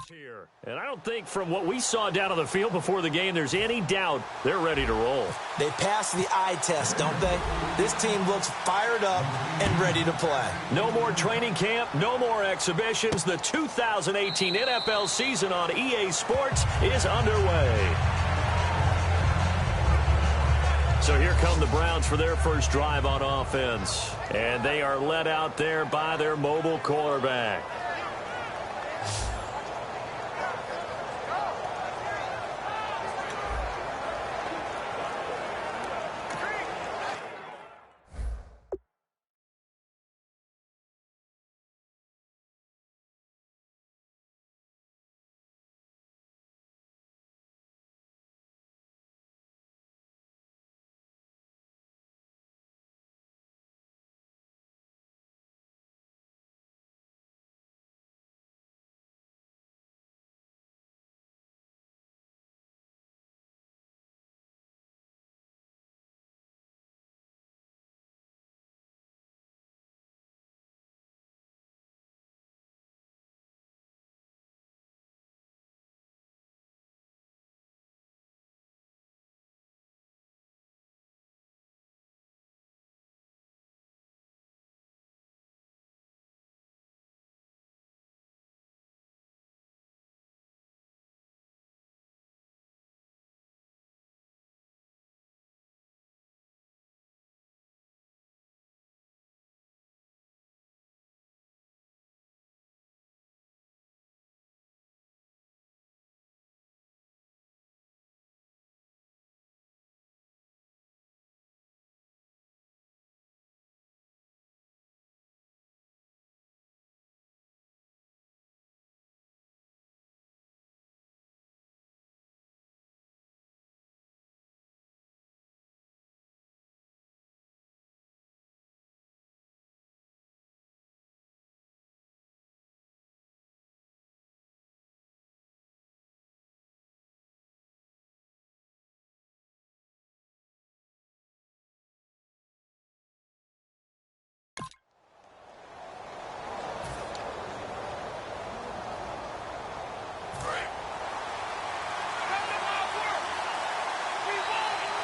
Here. And I don't think from what we saw down on the field before the game there's any doubt they're ready to roll. They pass the eye test, don't they? This team looks fired up and ready to play. No more training camp, no more exhibitions. The 2018 NFL season on EA Sports is underway. So here come the Browns for their first drive on offense. And they are led out there by their mobile quarterback.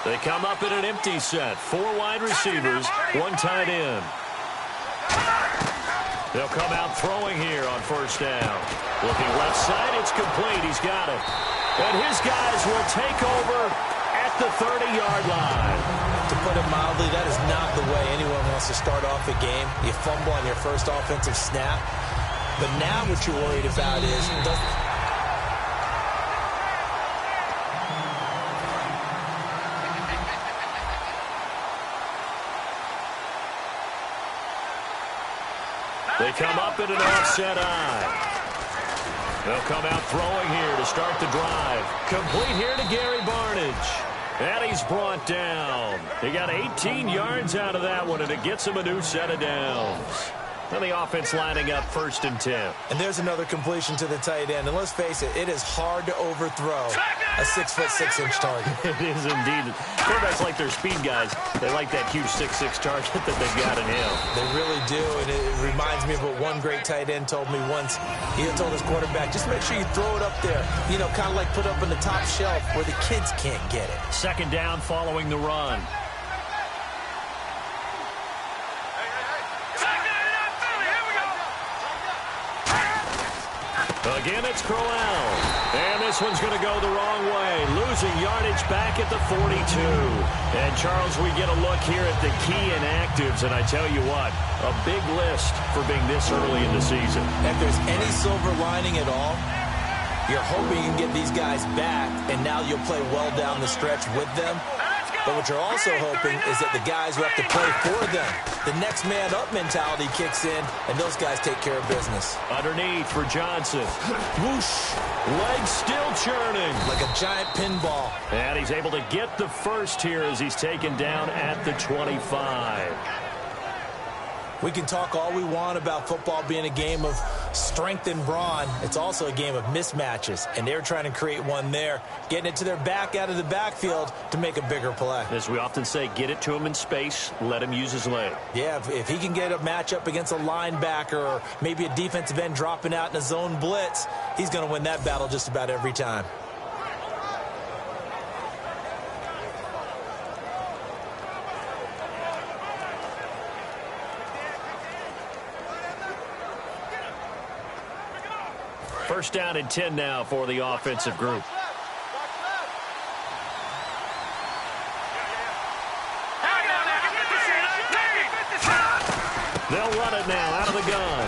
They come up in an empty set. 4 wide receivers, 1 tight end. They'll come out throwing here on first down. Looking left side, it's complete. He's got it. And his guys will take over at the 30-yard line. To put it mildly, that is not the way anyone wants to start off a game. You fumble on your first offensive snap. But now what you're worried about is... They come up in an offset eye. They'll come out throwing here to start the drive. Complete here to Gary Barnidge. And he's brought down. He got 18 yards out of that one, and it gets him a new set of downs. And the offense lining up 1st and 10. And there's another completion to the tight end. And let's face it, it is hard to overthrow a 6'6" target. It is indeed. Quarterbacks like their speed guys. They like that huge 6'6" target that they've got in him. They really do. And it reminds me of what one great tight end told me once. He told his quarterback, just make sure you throw it up there. You know, kind of like put up on the top shelf where the kids can't get it. 2nd down following the run. Again, it's Crowell. And this one's going to go the wrong way. Losing yardage back at the 42. And, Charles, we get a look here at the key inactives. And I tell you what, a big list for being this early in the season. If there's any silver lining at all, you're hoping you can get these guys back, and now you'll play well down the stretch with them. But what you're also hoping is that the guys who have to play for them, the next man up mentality kicks in, and those guys take care of business. Underneath for Johnson. Whoosh. Legs still churning. Like a giant pinball. And he's able to get the first here as he's taken down at the 25. We can talk all we want about football being a game of strength and brawn. It's also a game of mismatches, and they're trying to create one there, getting it to their back out of the backfield to make a bigger play. As we often say, get it to him in space, let him use his leg. Yeah, if he can get a matchup against a linebacker or maybe a defensive end dropping out in a zone blitz, he's going to win that battle just about every time. First down and 10 now for the offensive group. They'll run it now out of the gun.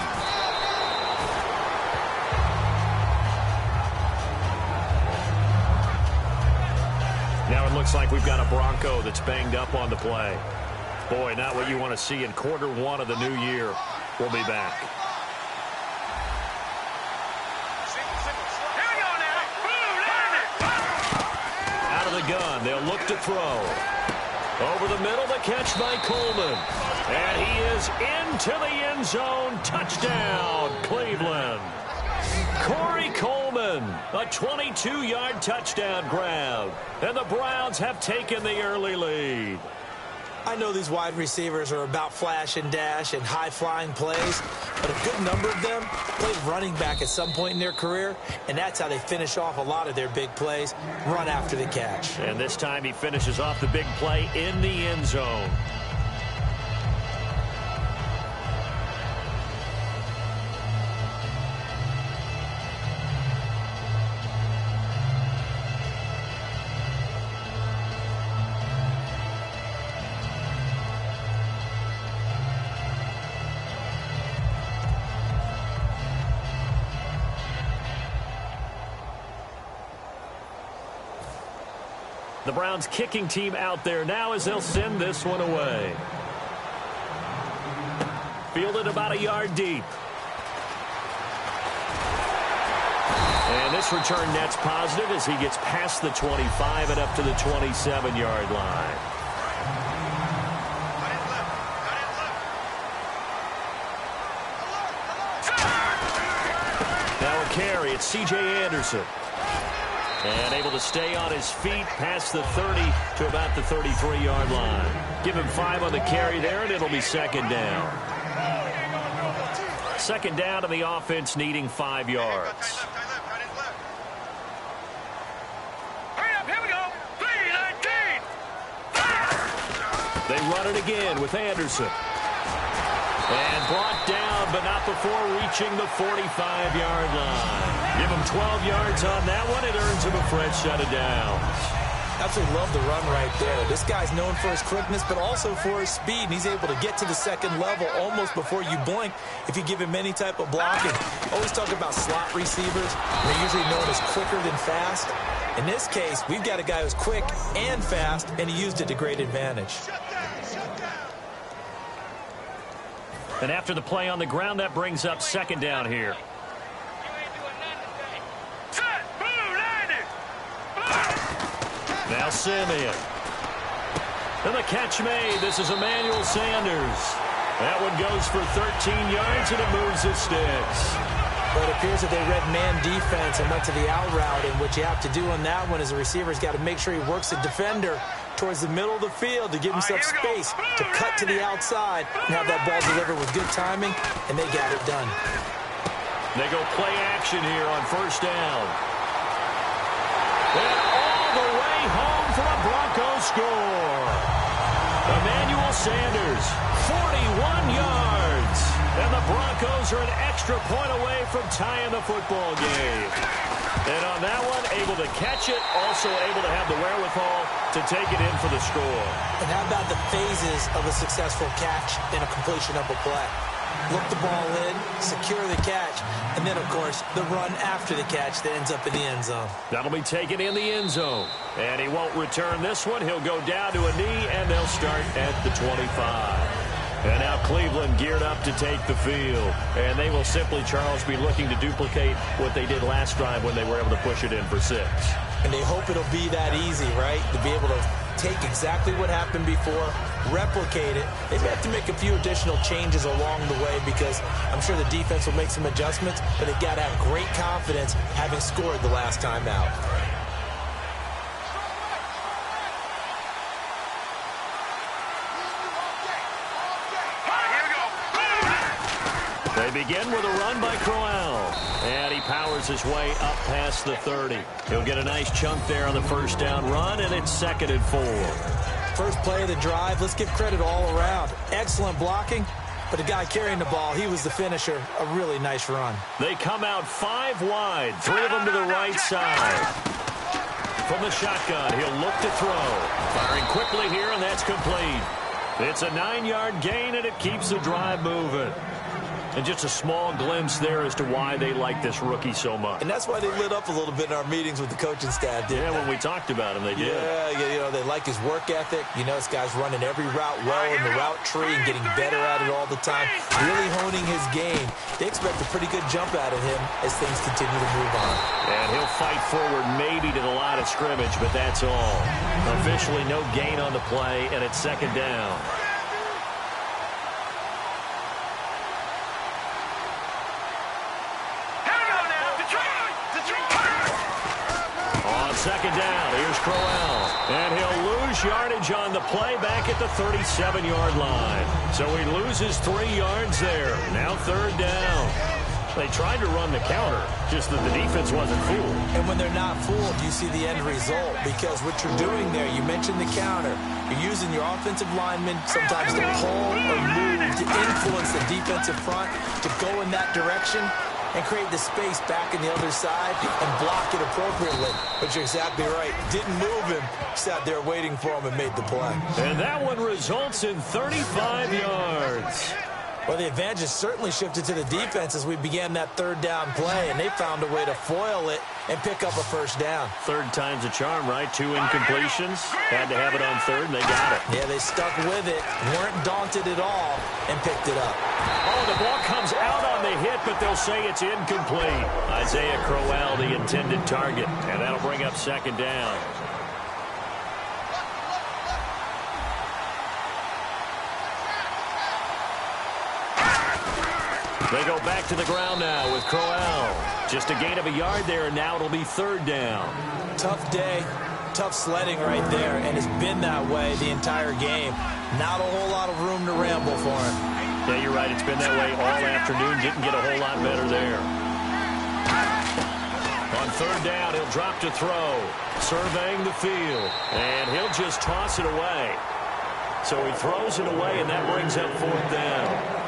Now it looks like we've got a Bronco that's banged up on the play. Boy, not what you want to see in quarter one of the new year. We'll be back. Gun. They'll look to throw. Over the middle, the catch by Coleman. And he is into the end zone. Touchdown, Cleveland. Corey Coleman, a 22-yard touchdown grab. And the Browns have taken the early lead. I know these wide receivers are about flash and dash and high-flying plays, but a good number of them played running back at some point in their career, and that's how they finish off a lot of their big plays, run after the catch. And this time he finishes off the big play in the end zone. The Browns kicking team out there now as they'll send this one away. Fielded about a yard deep. And this return net's positive as he gets past the 25 and up to the 27-yard line. Now a carry. It's C.J. Anderson. And able to stay on his feet past the 30 to about the 33-yard line. Give him 5 on the carry there, and it'll be second down. Second down to the offense needing 5 yards. They run it again with Anderson. And brought down, but not before reaching the 45-yard line. Give him 12 yards on that one. It earns him a fresh set of downs. Absolutely love the run right there. This guy's known for his quickness, but also for his speed. And he's able to get to the second level almost before you blink if you give him any type of blocking. Always talk about slot receivers. They're usually known as quicker than fast. In this case, we've got a guy who's quick and fast, and he used it to great advantage. And after the play on the ground, that brings up second down here. Now Simeon. And the catch made. This is Emmanuel Sanders. That one goes for 13 yards, and it moves the sticks. But it appears that they read man defense and went to the out route. And what you have to do on that one is the receiver's got to make sure he works the defender towards the middle of the field to give himself space to cut to the outside and have that ball delivered with good timing, and they got it done. They go play action here on first down. And all the way home for a Broncos score. Emmanuel Sanders, 41 yards. And the Broncos are an extra point away from tying the football game. And on that one, able to catch it, also able to have the wherewithal to take it in for the score. And how about the phases of a successful catch and a completion of a play? Look the ball in, secure the catch, and then, of course, the run after the catch that ends up in the end zone. That'll be taken in the end zone. And he won't return this one. He'll go down to a knee, and they'll start at the 25. And now Cleveland geared up to take the field. And they will simply, Charles, be looking to duplicate what they did last drive when they were able to push it in for 6. And they hope it'll be that easy, right? To be able to take exactly what happened before, replicate it. They may have to make a few additional changes along the way because I'm sure the defense will make some adjustments, but they've got to have great confidence having scored the last time out. They begin with a run by Crowell. And he powers his way up past the 30. He'll get a nice chunk there on the first down run, and it's 2nd and 4. First play of the drive, let's give credit all around. Excellent blocking, but the guy carrying the ball, he was the finisher. A really nice run. They come out 5 wide, 3 of them to the right side. From the shotgun, he'll look to throw. Firing quickly here, and that's complete. It's a 9-yard gain, and it keeps the drive moving. And just a small glimpse there as to why they like this rookie so much. And that's why they lit up a little bit in our meetings with the coaching staff, didn't they? When we talked about him, they did. Yeah, you know, they like his work ethic. You know, this guy's running every route well in the route tree and getting better at it all the time, really honing his game. They expect a pretty good jump out of him as things continue to move on. And he'll fight forward maybe to the line of scrimmage, but that's all. Officially no gain on the play, and it's 2nd down. On 2nd down, here's Crowell. And he'll lose yardage on the play back at the 37-yard line. So he loses 3 yards there. Now 3rd down. They tried to run the counter, just that the defense wasn't fooled. And when they're not fooled, you see the end result. Because what you're doing there, you mentioned the counter. You're using your offensive linemen sometimes to pull or move, to influence the defensive front, to go in that direction and create the space back in the other side and block it appropriately. But you're exactly right. Didn't move him. Sat there waiting for him and made the play. And that one results in 35 yards. Well, the advantage has certainly shifted to the defense as we began that 3rd down play, and they found a way to foil it and pick up a 1st down. 3rd time's a charm, right? 2 incompletions. Had to have it on 3rd, and they got it. Yeah, they stuck with it, weren't daunted at all, and picked it up. Oh, the ball comes out on the hit, but they'll say it's incomplete. Isaiah Crowell, the intended target, and that'll bring up 2nd down. They go back to the ground now with Crowell. Just a gain of a yard there, and now it'll be 3rd down. Tough day, tough sledding right there, and it's been that way the entire game. Not a whole lot of room to ramble for him. Yeah, you're right. It's been that way all afternoon. Didn't get a whole lot better there. On 3rd down, he'll drop to throw. Surveying the field, and he'll just toss it away. So he throws it away, and that brings up 4th down.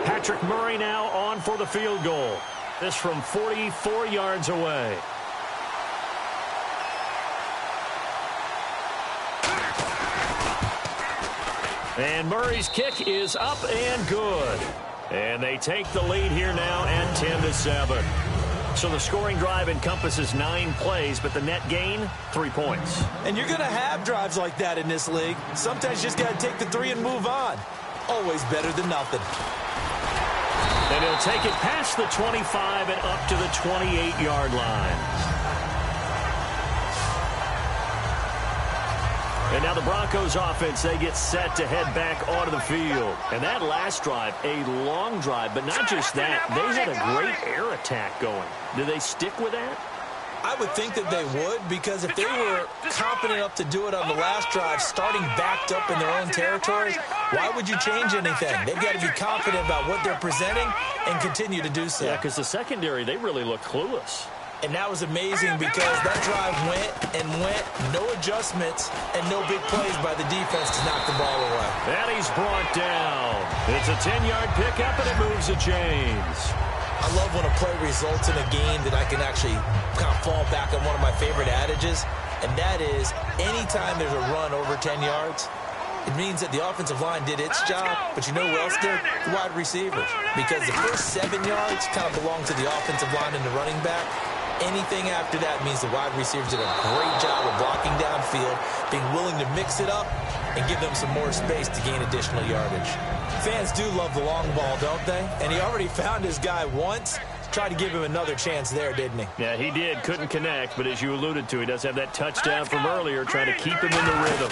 Patrick Murray now on for the field goal. This from 44 yards away. And Murray's kick is up and good. And they take the lead here now at 10-7. So the scoring drive encompasses 9 plays, but the net gain, 3 points. And you're going to have drives like that in this league. Sometimes you just got to take the 3 and move on. Always better than nothing. And he'll take it past the 25 and up to the 28-yard line. And now the Broncos offense, they get set to head back onto the field. And that last drive, a long drive, but not just that. They had a great air attack going. Do they stick with that? I would think that they would, because if they were confident enough to do it on the last drive, starting backed up in their own territory, why would you change anything? They've got to be confident about what they're presenting and continue to do so. Yeah, because the secondary, they really looked clueless. And that was amazing because that drive went and went, no adjustments, and no big plays by the defense to knock the ball away. And he's brought down. It's a 10-yard pickup, and it moves the chains. I love when a play results in a game that I can actually kind of fall back on one of my favorite adages, and that is anytime there's a run over 10 yards, it means that the offensive line did its job, but you know who else did? The wide receivers. Because the first 7 yards kind of belong to the offensive line and the running back. Anything after that means the wide receivers did a great job of blocking downfield, being willing to mix it up, and give them some more space to gain additional yardage. Fans do love the long ball, don't they? And he already found his guy once. Tried to give him another chance there, didn't he? Yeah, he did. Couldn't connect, but as you alluded to, he does have that touchdown from earlier, trying to keep him in the rhythm.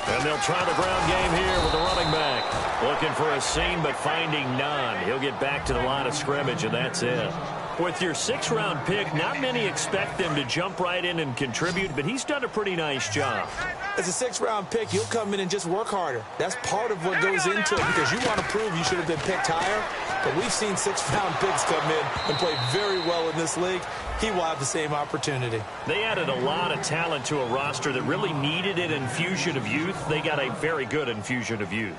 And they'll try the ground game here with the running back. Looking for a seam, but finding none. He'll get back to the line of scrimmage, and that's it. With your 6th-round pick, not many expect them to jump right in and contribute, but he's done a pretty nice job. As a 6th-round pick, you'll come in and just work harder. That's part of what goes into it because you want to prove you should have been picked higher. But we've seen 6th-round picks come in and play very well in this league. He will have the same opportunity. They added a lot of talent to a roster that really needed an infusion of youth. They got a very good infusion of youth.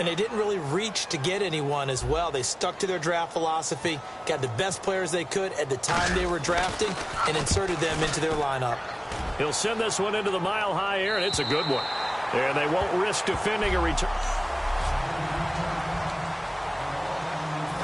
And they didn't really reach to get anyone as well. They stuck to their draft philosophy, got the best players they could at the time they were drafting, and inserted them into their lineup. He'll send this one into the mile-high air, and it's a good one. And they won't risk defending a return.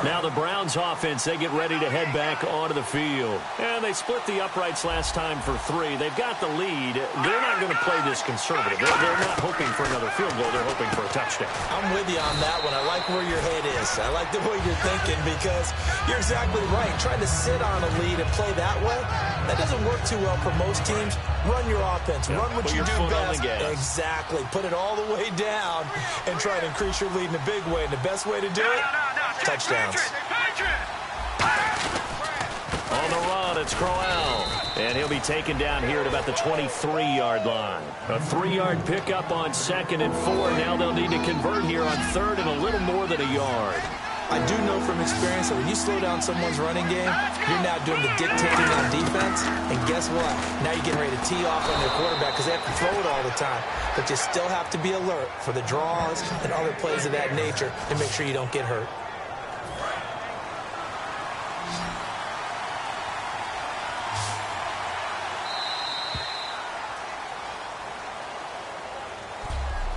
Now the Browns offense, they get ready to head back onto the field. And they split the uprights last time for 3. They've got the lead. They're not going to play this conservative. They're not hoping for another field goal. They're hoping for a touchdown. I'm with you on that one. I like where your head is. I like the way you're thinking because you're exactly right. Trying to sit on a lead and play that way, that doesn't work too well for most teams. Run your offense. Yeah, run what you do best. Exactly. Put it all the way down and try to increase your lead in a big way. And the best way to do it, touchdowns. On the run, it's Crowell. And he'll be taken down here at about the 23-yard line. A 3-yard pickup on 2nd and 4. Now they'll need to convert here on 3rd and a little more than a yard. I do know from experience that when you slow down someone's running game, you're now doing the dictating on defense. And guess what? Now you're getting ready to tee off on their quarterback because they have to throw it all the time. But you still have to be alert for the draws and other plays of that nature to make sure you don't get hurt.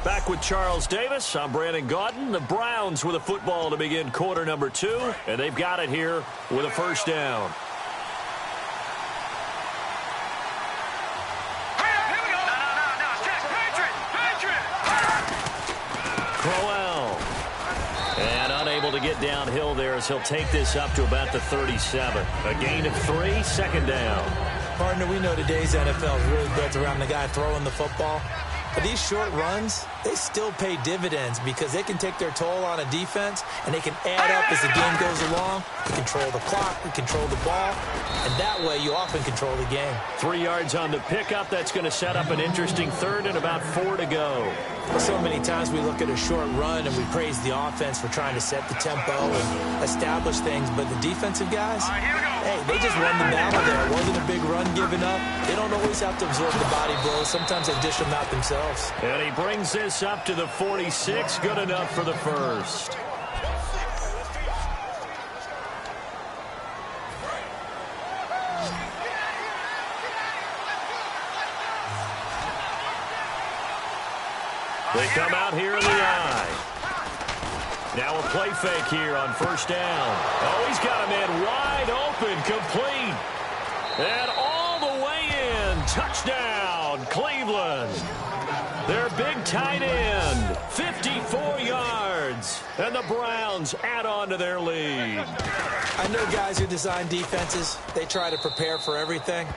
Back with Charles Davis, I'm Brandon Gaudin. The Browns with a football to begin quarter number 2, and they've got it here with a first down. Crowell. And unable to get downhill there as he'll take this up to about the 37. A gain of 3, 2nd down. Partner, we know today's NFL is really built around the guy throwing the football. But these short runs, they still pay dividends because they can take their toll on a defense and they can add up as the game goes along. You control the clock, you control the ball, and that way you often control the game. 3 yards on the pickup. That's going to set up an interesting 3rd and about 4 to go. So many times we look at a short run and we praise the offense for trying to set the tempo and establish things, but the defensive guys, hey, they just won the battle there. It wasn't a big run given up. They don't always have to absorb the body blows. Sometimes they dish them out themselves. And he brings this up to the 46. Good enough for the first. They come out here in the eye. Now a play fake here on first down. Oh, he's got a man wide open, complete. And all the way in. Touchdown, Cleveland. Their big tight end, 54 yards. And the Browns add on to their lead. I know guys who design defenses, they try to prepare for everything.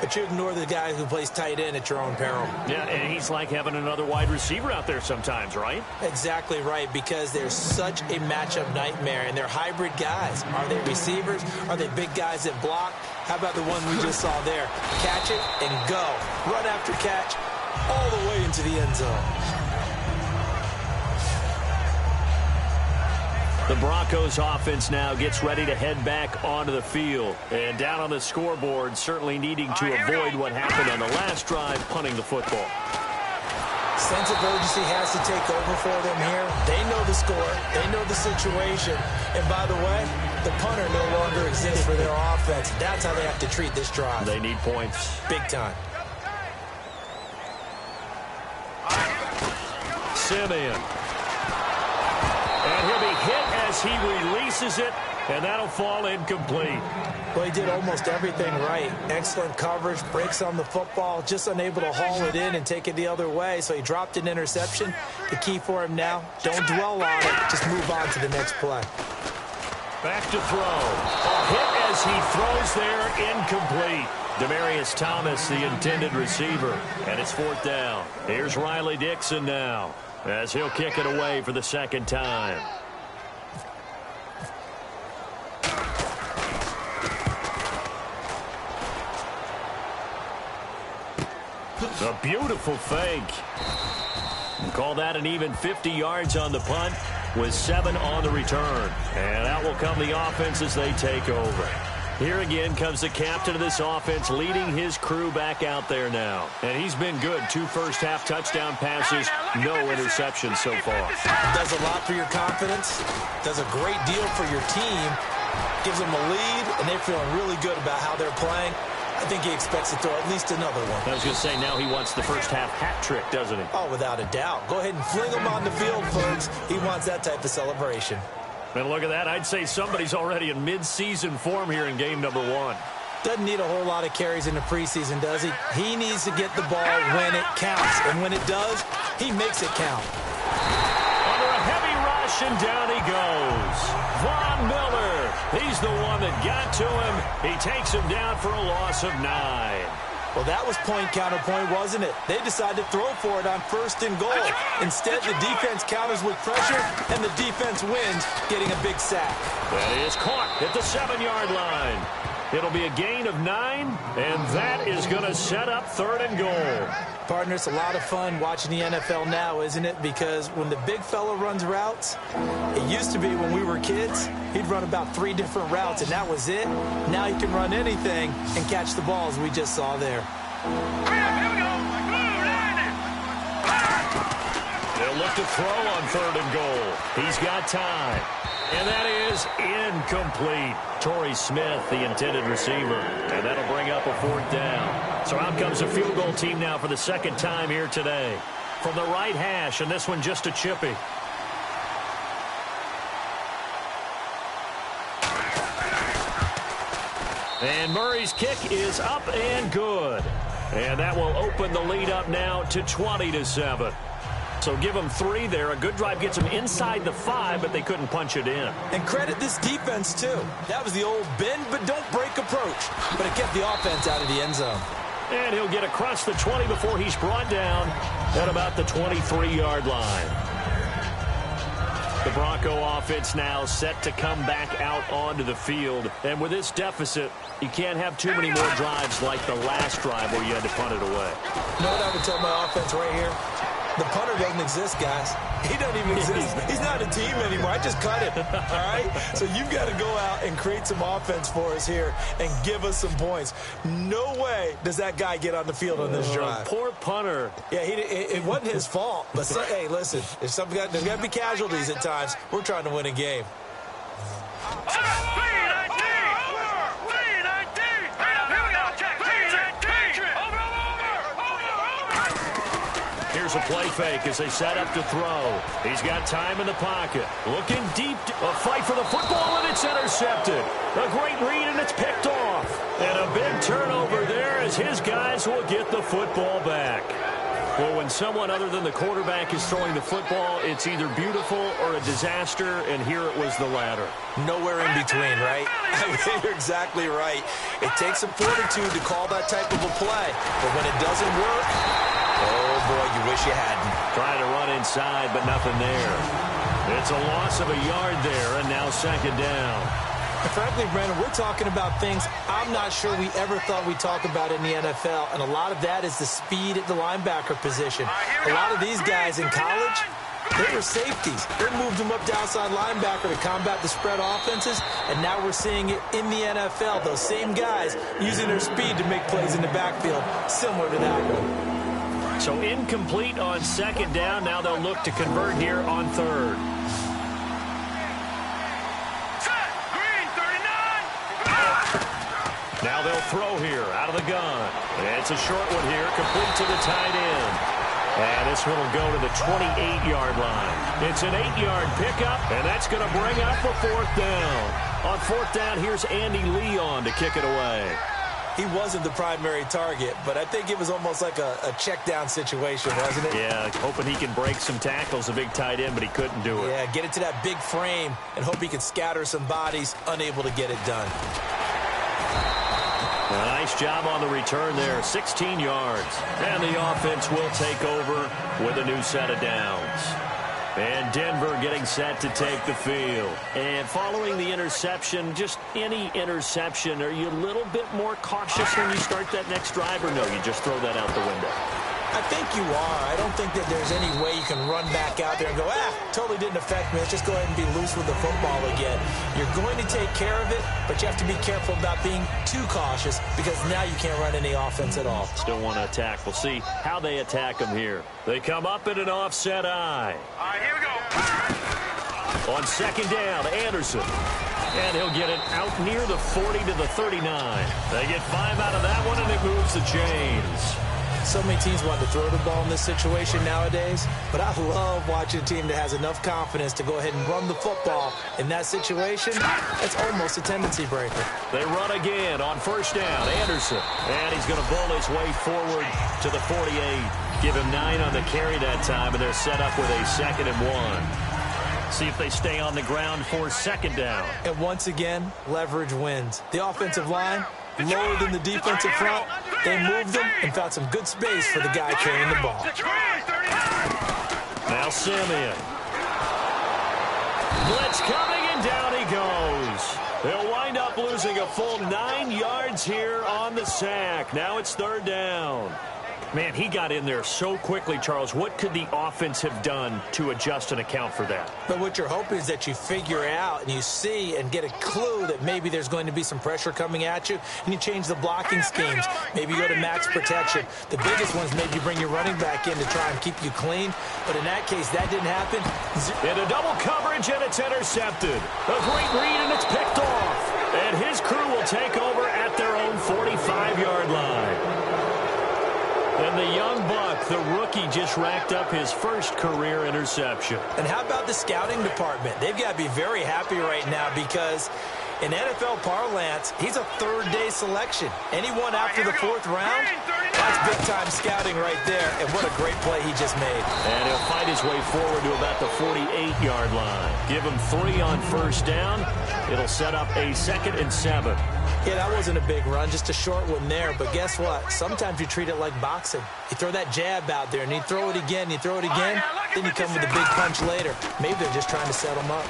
But you ignore the guy who plays tight end at your own peril. Yeah, and he's like having another wide receiver out there sometimes, right? Exactly right, because they're such a matchup nightmare, and they're hybrid guys. Are they receivers? Are they big guys that block? How about the one we just saw there? Catch it and go. Run after catch all the way into the end zone. The Broncos offense now gets ready to head back onto the field. And down on the scoreboard, certainly needing to avoid what happened on the last drive, punting the football. Sense of urgency has to take over for them here. They know the score. They know the situation. And by the way, the punter no longer exists for their offense. That's how they have to treat this drive. They need points. Big time. Simeon. And he'll be hit as he releases it, and that'll fall incomplete. Well, he did almost everything right. Excellent coverage, breaks on the football, just unable to haul it in and take it the other way, so he dropped an interception. The key for him now, don't dwell on it, just move on to the next play. Back to throw. A hit as he throws there, incomplete. Demaryius Thomas, the intended receiver, and it's 4th down. Here's Riley Dixon now, as he'll kick it away for the 2nd time. A beautiful fake. We'll call that an even 50 yards on the punt with 7 on the return. And out will come the offense as they take over. Here again comes the captain of this offense leading his crew back out there now. And he's been good. 2 first-half touchdown passes, no interceptions so far. Does a lot for your confidence, does a great deal for your team, gives them a lead, and they're feeling really good about how they're playing. I think he expects to throw at least another one. I was going to say, now he wants the first-half hat trick, doesn't he? Oh, without a doubt. Go ahead and fling him on the field, folks. He wants that type of celebration. And look at that. I'd say somebody's already in mid-season form here in game number 1. Doesn't need a whole lot of carries in the preseason, does he? He needs to get the ball when it counts. And when it does, he makes it count. Under a heavy rush, and down he goes. Von Miller. He's the one that got to him. He takes him down for a loss of 9. Well, that was point-counterpoint, wasn't it? They decided to throw for it on 1st and goal. Instead, the defense counters with pressure, and the defense wins, getting a big sack. That is caught at the 7-yard line. It'll be a gain of 9, and that is going to set up 3rd and goal. Partner, it's a lot of fun watching the NFL now, isn't it? Because when the big fella runs routes, it used to be when we were kids, he'd run about 3 different routes, and that was it. Now he can run anything and catch the balls we just saw there. They'll look to throw on 3rd and goal. He's got time. And that is incomplete. Torrey Smith, the intended receiver. And that'll bring up a 4th down. So out comes a field goal team now for the 2nd time here today. From the right hash, and this one just a chippy. And Murray's kick is up and good. And that will open the lead up now to 20-7. So give them 3 there. A good drive gets them inside the 5, but they couldn't punch it in. And credit this defense, too. That was the old bend but don't break approach. But it kept the offense out of the end zone. And he'll get across the 20 before he's brought down at about the 23-yard line. The Bronco offense now set to come back out onto the field. And with this deficit, you can't have too many more drives like the last drive where you had to punt it away. You know what I would tell my offense right here? The punter doesn't exist, guys. He doesn't even exist. He's not a team anymore. I just cut him, all right? So you've got to go out and create some offense for us here and give us some points. No way does that guy get on the field on this drive. Poor punter. Yeah, it wasn't his fault. But, hey, listen, there's got to be casualties at times. We're trying to win a game. Here's a play fake as they set up to throw. He's got time in the pocket. Looking deep. A fight for the football, and it's intercepted. A great read, and it's picked off. And a big turnover there as his guys will get the football back. Well, when someone other than the quarterback is throwing the football, it's either beautiful or a disaster, and here it was the latter. Nowhere in between, right? I mean, you're exactly right. It takes some fortitude to call that type of a play, but when it doesn't work, oh, boy, you wish you hadn't. Trying to run inside, but nothing there. It's a loss of a yard there, and now 2nd down. Frankly, Brandon, we're talking about things I'm not sure we ever thought we'd talk about in the NFL, and a lot of that is the speed at the linebacker position. A lot of these guys in college, they were safeties. They moved them up to outside linebacker to combat the spread offenses, and now we're seeing it in the NFL. Those same guys using their speed to make plays in the backfield, similar to that one. So incomplete on 2nd down. Now they'll look to convert here on 3rd. Now they'll throw here out of the gun. It's a short one here, complete to the tight end. And this one will go to the 28-yard line. It's an 8-yard pickup, and that's going to bring up a 4th down. On 4th down, here's Andy Lee on to kick it away. he wasn't the primary target, but I think it was almost like a check down situation, wasn't it? Yeah, hoping he can break some tackles, a big tight end, but he couldn't do it. Yeah, get it to that big frame and hope he can scatter some bodies, unable to get it done. A nice job on the return there, 16 yards. And the offense will take over with a new set of downs. And Denver getting set to take the field. And following the interception, just any interception, are you a little bit more cautious when you start that next drive, or no, you just throw that out the window? I think you are. I don't think that there's any way you can run back out there and go, totally didn't affect me. Let's just go ahead and be loose with the football again. You're going to take care of it, but you have to be careful about being too cautious because now you can't run any offense at all. Still want to attack. We'll see how they attack them here. They come up in an offset eye. All right, here we go. On second down, Anderson. And he'll get it out near the 40 to the 39. They get 5 out of that one, and it moves the chains. So many teams want to throw the ball in this situation nowadays, but I love watching a team that has enough confidence to go ahead and run the football in that situation. It's almost a tendency breaker. They run again on first down. Anderson. And he's going to bowl his way forward to the 48. Give him 9 on the carry that time, and they're set up with a 2nd and 1. See if they stay on the ground for second down. And once again, leverage wins. The offensive line lower than the defensive front. They moved them and found some good space for the guy carrying the ball. Now Simeon. Blitz coming, and down he goes. They'll wind up losing a full 9 yards here on the sack. Now it's 3rd down. Man, he got in there so quickly, Charles. What could the offense have done to adjust and account for that? But what you're hoping is that you figure out and you see and get a clue that maybe there's going to be some pressure coming at you, and you change the blocking schemes. Maybe you go to max protection. The biggest one is maybe you bring your running back in to try and keep you clean. But in that case, that didn't happen. Into double coverage, and it's intercepted. A great read, and it's picked off. And his crew will take over at their own 45-yard line. And the young buck, the rookie, just racked up his first career interception. And how about the scouting department? They've got to be very happy right now because in NFL parlance, he's a third-day selection. Anyone after the 4th round, that's big-time scouting right there. And what a great play he just made. And he'll fight his way forward to about the 48-yard line. Give him 3 on first down. It'll set up a 2nd and 7. Yeah, that wasn't a big run, just a short one there. But guess what? Sometimes you treat it like boxing. You throw that jab out there, and you throw it again, then you come with a big punch later. Maybe they're just trying to set him up.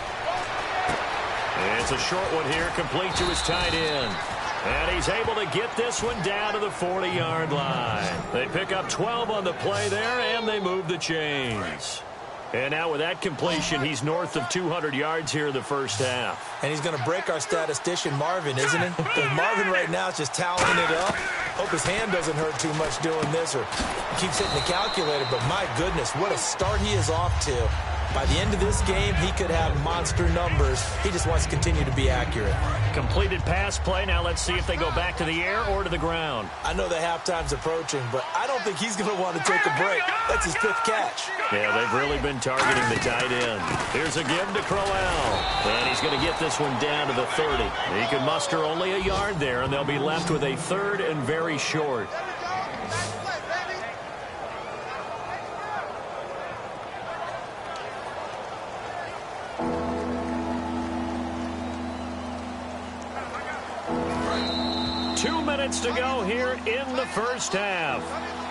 It's a short one here, complete to his tight end. And he's able to get this one down to the 40-yard line. They pick up 12 on the play there, and they move the chains. And now with that completion, he's north of 200 yards here in the first half. And he's going to break our statistician, Marvin, isn't he? Because Marvin right now is just toweling it up. Hope his hand doesn't hurt too much doing this or keeps hitting the calculator. But my goodness, what a start he is off to. By the end of this game, he could have monster numbers. He just wants to continue to be accurate. Completed pass play. Now let's see if they go back to the air or to the ground. I know the halftime's approaching, but I don't think he's going to want to take a break. That's his 5th catch. Yeah, they've really been targeting the tight end. Here's a give to Crowell. And he's going to get this one down to the 30. He can muster only a yard there, and they'll be left with a 3rd and very short. To go here in the first half.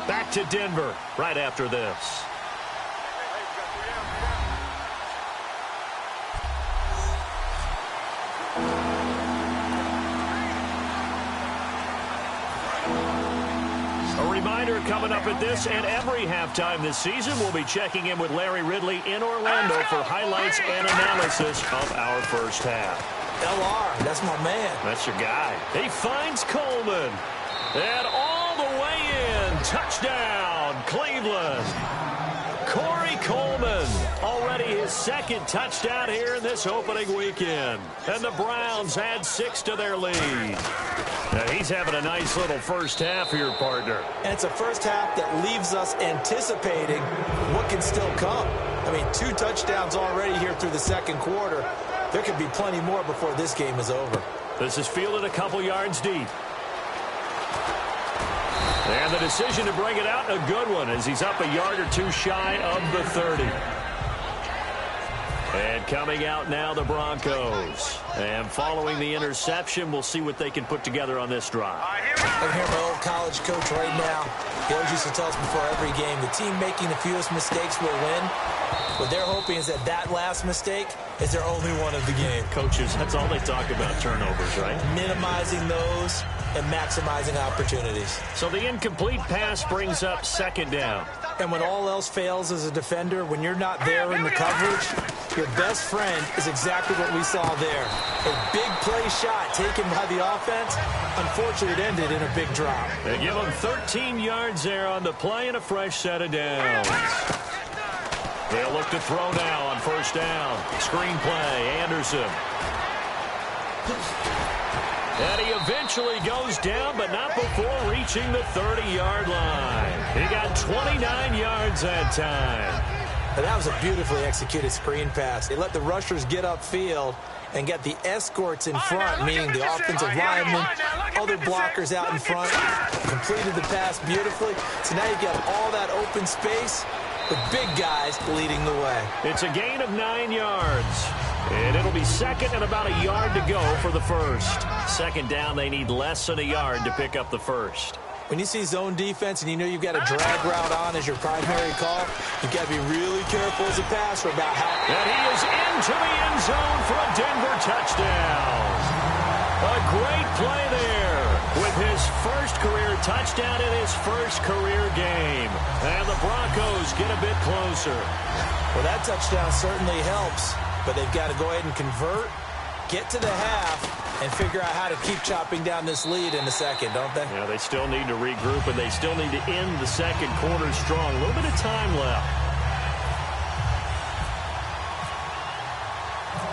Back to Denver right after this. A reminder coming up at this and every halftime this season, we'll be checking in with Larry Ridley in Orlando for highlights and analysis of our first half. LR, that's my man. That's your guy. He finds Coleman. And all the way in. Touchdown, Cleveland. Corey Coleman. Already his 2nd touchdown here in this opening weekend. And the Browns add 6 to their lead. Now he's having a nice little first half here, partner. And it's a first half that leaves us anticipating what can still come. I mean, 2 touchdowns already here through the 2nd quarter. There could be plenty more before this game is over. This is fielded a couple yards deep. And the decision to bring it out, a good one, as he's up a yard or two shy of the 30. And coming out now, the Broncos. And following the interception, we'll see what they can put together on this drive. I hear my old college coach right now. He always used to tell us before every game, the team making the fewest mistakes will win. What they're hoping is that last mistake is their only one of the game. Coaches, that's all they talk about, turnovers, right? Minimizing those and maximizing opportunities. So the incomplete pass brings up second down. And when all else fails as a defender, when you're not there in the coverage, your best friend is exactly what we saw there. A big play shot taken by the offense. Unfortunately, it ended in a big drop. They give him 13 yards there on the play and a fresh set of downs. They'll look to throw now on first down. Screen play, Anderson. And he eventually goes down, but not before reaching the 30-yard line. He got 29 yards that time. And that was a beautifully executed screen pass. They let the rushers get upfield and get the escorts in front, meaning the offensive linemen, other blockers out in front, completed the pass beautifully. So now you've got all that open space with big guys leading the way. It's a gain of 9 yards. And it'll be second and about a yard to go for the first. Second down, they need less than a yard to pick up the first. When you see zone defense and you know you've got a drag route on as your primary call, you've got to be really careful as a passer about how... And he is into the end zone for a Denver touchdown. A great play there with his first career touchdown in his first career game. And the Broncos get a bit closer. Well, that touchdown certainly helps, but they've got to go ahead and convert, get to the half, and figure out how to keep chopping down this lead in the second, don't they? Yeah, they still need to regroup, and they still need to end the second quarter strong. A little bit of time left.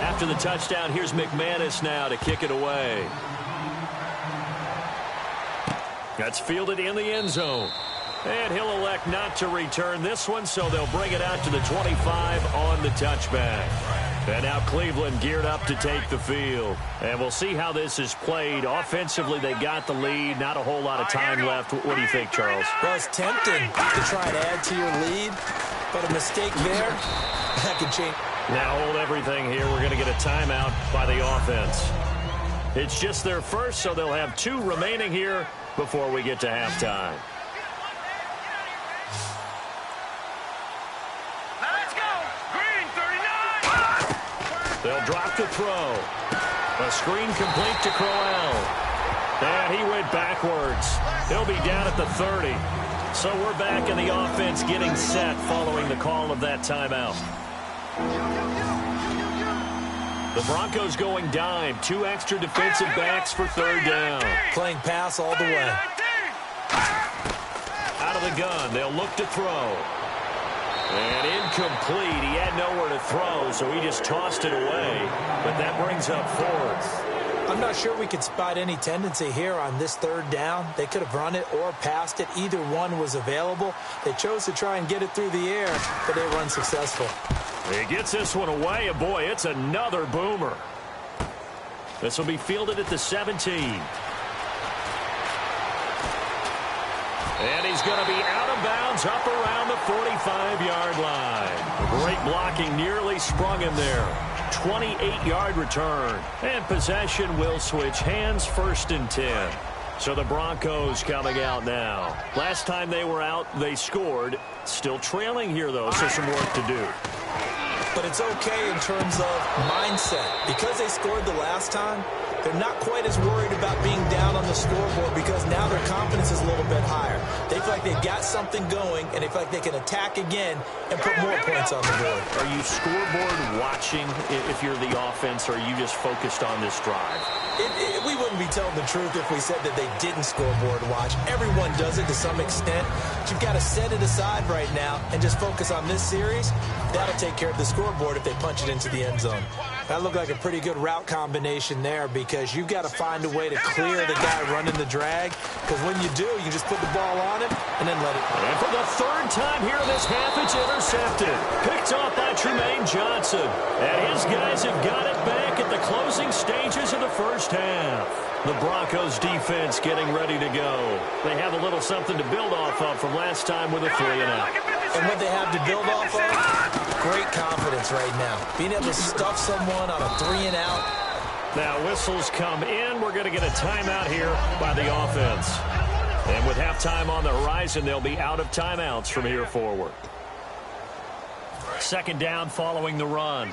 After the touchdown, here's McManus now to kick it away. That's fielded in the end zone. And he'll elect not to return this one, so they'll bring it out to the 25 on the touchback. And now Cleveland geared up to take the field. And we'll see how this is played. Offensively, they got the lead. Not a whole lot of time left. What do you think, Charles? Well, it's tempting to try and add to your lead, but a mistake there, that could change. Now hold everything here. We're going to get a timeout by the offense. It's just their first, so they'll have 2 remaining here before we get to halftime. They'll drop the throw. A screen complete to Crowell. And he went backwards. He'll be down at the 30. So we're back in the offense getting set following the call of that timeout. The Broncos going dime. 2 extra defensive backs for third down. Playing pass all the way. Out of the gun. They'll look to throw. And incomplete. He had nowhere to throw, so he just tossed it away. But that brings up fourth. I'm not sure we could spot any tendency here on this third down. They could have run it or passed it. Either one was available. They chose to try and get it through the air, but they were unsuccessful. He gets this one away, and boy, it's another boomer. This will be fielded at the 17. And he's going to be out of bounds up around the 45-yard line. Great blocking, nearly sprung him there. 28-yard return. And possession will switch hands, first and 10. So the Broncos coming out now. Last time they were out, they scored. Still trailing here, though, so some work to do. But it's okay in terms of mindset. Because they scored the last time, they're not quite as worried about being down on the scoreboard because now their confidence is a little bit higher. They feel like they've got something going, and they feel like they can attack again and put more points on the board. Are you scoreboard watching if you're the offense, or are you just focused on this drive? We wouldn't be telling the truth if we said that they didn't scoreboard watch. Everyone does it to some extent. But you've got to set it aside right now and just focus on this series. That'll take care of the scoreboard if they punch it into the end zone. That looked like a pretty good route combination there because you've got to find a way to clear the guy running the drag. Because when you do, you just put the ball on him and then let it. And for the third time here in this half, it's intercepted. Picked off by Trumaine Johnson. And his guys have got it back at the closing stages of the first half. The Broncos defense getting ready to go. They have a little something to build off of from last time with a 3-and-out. And what they have to build off of? Great confidence right now. Being able to stuff someone on a 3-and-out. Now whistles come in. We're going to get a timeout here by the offense. And with halftime on the horizon, they'll be out of timeouts from here forward. Second down following the run.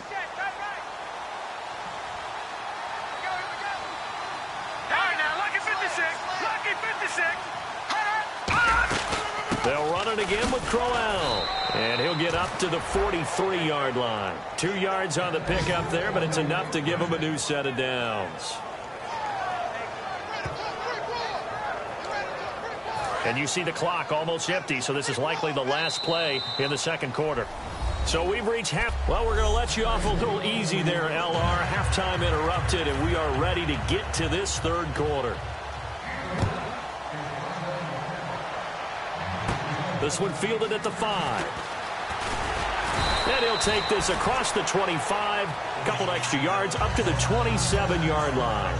They'll run it again with Crowell. And he'll get up to the 43-yard line. 2 yards on the pickup there, but it's enough to give him a new set of downs. And you see the clock almost empty, so this is likely the last play in the second quarter. So we've reached half. Well, we're going to let you off a little easy there, LR. Halftime interrupted, and we are ready to get to this third quarter. This one fielded at the 5. And he'll take this across the 25. A couple extra yards up to the 27-yard line.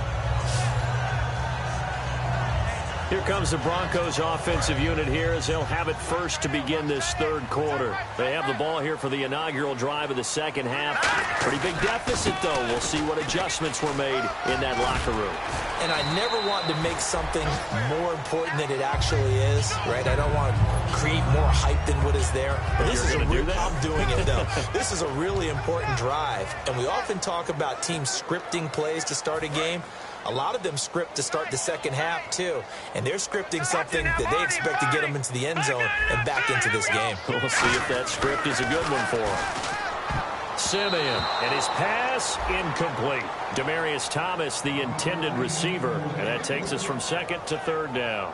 Here comes the Broncos offensive unit here as they'll have it first to begin this third quarter. They have the ball here for the inaugural drive of the second half. Pretty big deficit, though. We'll see what adjustments were made in that locker room. And I never want to make something more important than it actually is, right? I don't want to create more hype than what is there. But this is I'm doing it, though. This is a really important drive. And we often talk about teams scripting plays to start a game. A lot of them script to start the second half, too. And they're scripting something that they expect to get them into the end zone and back into this game. We'll see if that script is a good one for them. Simeon, and his pass incomplete. Demaryius Thomas, the intended receiver. And that takes us from second to third down.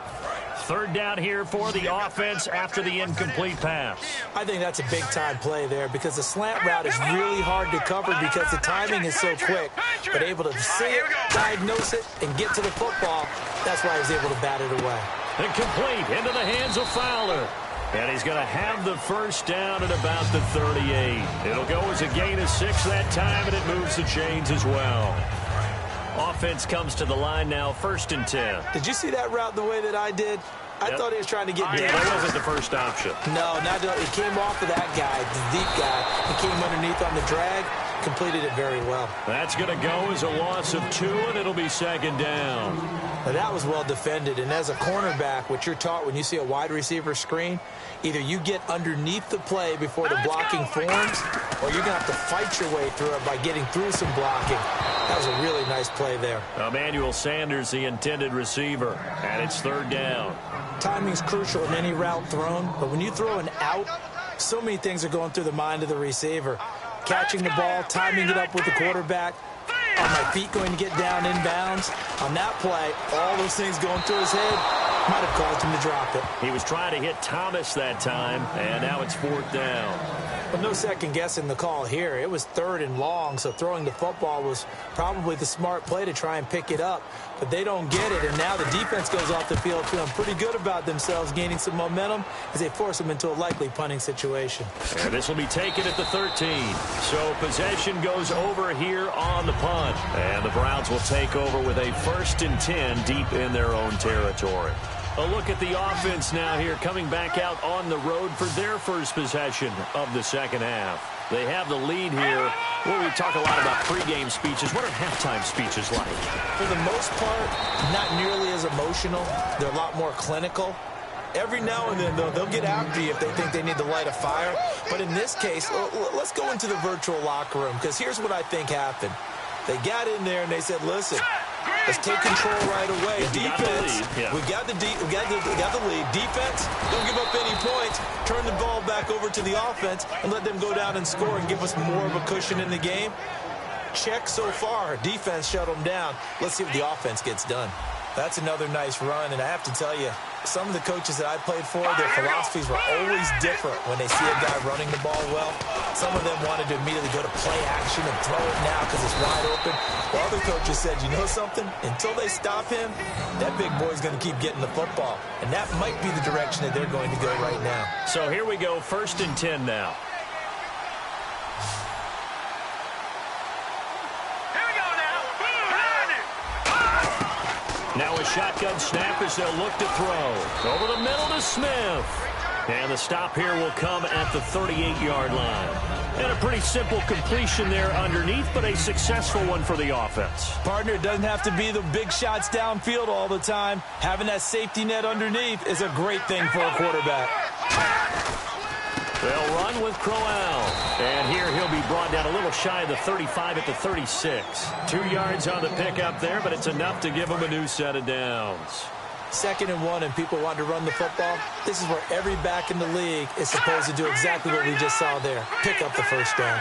Third down here for the offense after the incomplete pass. I think that's a big-time play there because the slant route is really hard to cover because the timing is so quick. But able to see it, diagnose it, and get to the football, that's why he's able to bat it away. And complete into the hands of Fowler. And he's going to have the first down at about the 38. It'll go as a gain of 6 that time, and it moves the chains as well. Offense comes to the line now, 1st and 10. Did you see that route the way that I did? I thought he was trying to get deep. That wasn't the first option. No, not it came off of that guy, the deep guy. He came underneath on the drag, completed it very well. That's going to go as a loss of 2, and it'll be second down. Now, that was well defended, and as a cornerback, what you're taught when you see a wide receiver screen, either you get underneath the play before the blocking forms, or you're going to have to fight your way through it by getting through some blocking. That was a really nice play there. Emmanuel Sanders, the intended receiver, and it's third down. Timing's crucial in any route thrown, but when you throw an out, so many things are going through the mind of the receiver. Catching the ball, timing it up with the quarterback. Are my feet going to get down inbounds? On that play, all those things going through his head might have caused him to drop it. He was trying to hit Thomas that time, and now it's 4th down. But no second guessing the call here. It was 3rd and long, so throwing the football was probably the smart play to try and pick it up. But they don't get it, and now the defense goes off the field feeling pretty good about themselves, gaining some momentum as they force them into a likely punting situation. And this will be taken at the 13. So possession goes over here on the punt. And the Browns will take over with a 1st and 10 deep in their own territory. A look at the offense now here, coming back out on the road for their first possession of the second half. They have the lead here. Well, we talk a lot about pregame speeches. What are halftime speeches like? For the most part, not nearly as emotional. They're a lot more clinical. Every now and then, though, they'll get after you if they think they need to light a fire. But in this case, let's go into the virtual locker room, because here's what I think happened. They got in there and they said, listen, let's take control right away. Defense, we got the lead. Defense, don't give up any points. Turn the ball back over to the offense and let them go down and score and give us more of a cushion in the game. Check so far. Defense shut them down. Let's see what the offense gets done. That's another nice run, and I have to tell you, some of the coaches that I played for, their philosophies were always different when they see a guy running the ball well. Some of them wanted to immediately go to play action and throw it now because it's wide open. While other coaches said, you know something? Until they stop him, that big boy's going to keep getting the football. And that might be the direction that they're going to go right now. So here we go, 1st and 10 now. Now a shotgun snap as they'll look to throw. Over the middle to Smith. And the stop here will come at the 38-yard line. And a pretty simple completion there underneath, but a successful one for the offense. Partner, it doesn't have to be the big shots downfield all the time. Having that safety net underneath is a great thing for a quarterback. They'll run with Crowell. And here he'll be brought down a little shy of the 35 at the 36. 2 yards on the pickup there, but it's enough to give him a new set of downs. 2nd and 1, and people want to run the football. This is where every back in the league is supposed to do exactly what we just saw there. Pick up the first down.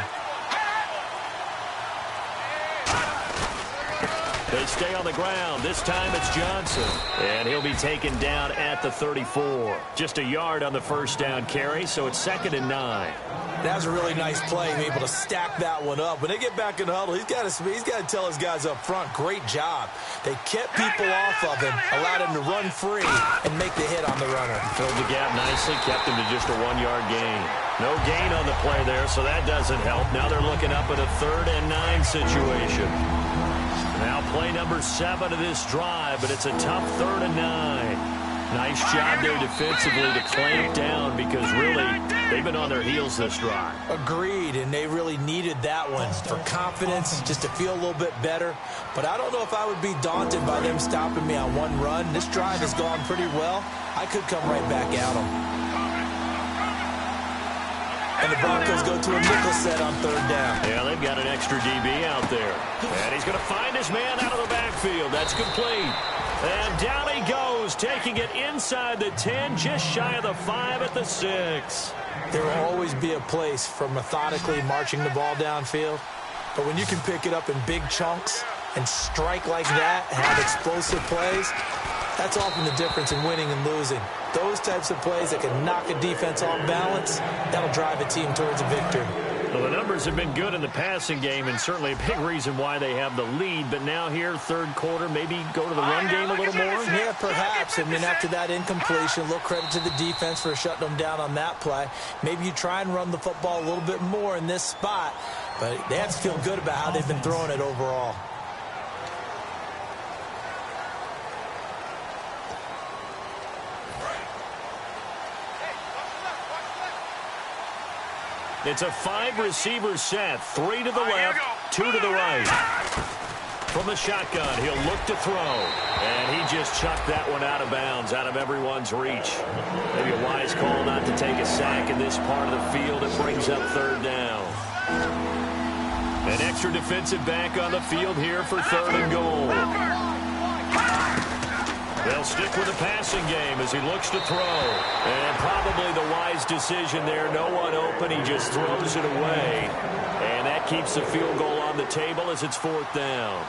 They stay on the ground. This time it's Johnson. And he'll be taken down at the 34. Just a yard on the first down carry, so it's 2nd and 9. That was a really nice play, able to stack that one up. When they get back in the huddle, he's got to tell his guys up front, great job. They kept people off of him, allowed him to run free and make the hit on the runner. Filled the gap nicely, kept him to just a 1-yard gain. No gain on the play there, so that doesn't help. Now they're looking up at a 3rd and 9 situation. Now play number 7 of this drive, but it's a tough 3rd and 9. Nice job there defensively to clamp down because really they've been on their heels this drive. Agreed, and they really needed that one for confidence, just to feel a little bit better. But I don't know if I would be daunted by them stopping me on one run. This drive has gone pretty well. I could come right back at them. And the Broncos go to a nickel set on 3rd down. Yeah, they've got an extra DB out there. And he's going to find his man out of the backfield. That's complete. And down he goes, taking it inside the 10, just shy of the 5 at the 6. There will always be a place for methodically marching the ball downfield. But when you can pick it up in big chunks and strike like that and have explosive plays, that's often the difference in winning and losing. Those types of plays that can knock a defense off balance, that'll drive a team towards a victory. Well, the numbers have been good in the passing game, and certainly a big reason why they have the lead. But now here, 3rd quarter, maybe go to the run game a little more? Yeah, perhaps. I mean, after that incompletion, a little credit to the defense for shutting them down on that play. Maybe you try and run the football a little bit more in this spot, but they have to feel good about how they've been throwing it overall. It's a 5-receiver set. 3 to the left, 2 to the right. From the shotgun, he'll look to throw. And he just chucked that one out of bounds, out of everyone's reach. Maybe a wise call not to take a sack in this part of the field. It brings up 3rd down. An extra defensive back on the field here for 3rd and goal. They'll stick with the passing game as he looks to throw. And probably the wise decision there. No one open. He just throws it away. And that keeps the field goal on the table as it's 4th down.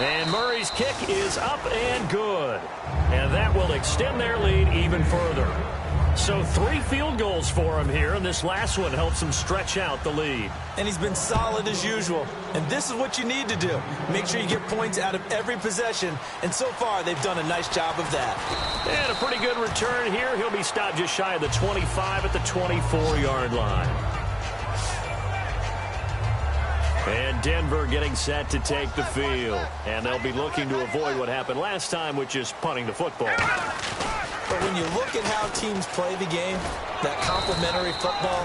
And Murray's kick is up and good. And that will extend their lead even further. So 3 field goals for him here, and this last one helps him stretch out the lead. And he's been solid as usual. And this is what you need to do. Make sure you get points out of every possession. And so far, they've done a nice job of that. And a pretty good return here. He'll be stopped just shy of the 25 at the 24-yard line. And Denver getting set to take the field. And they'll be looking to avoid what happened last time, which is punting the football. But when you look at how teams play the game, that complementary football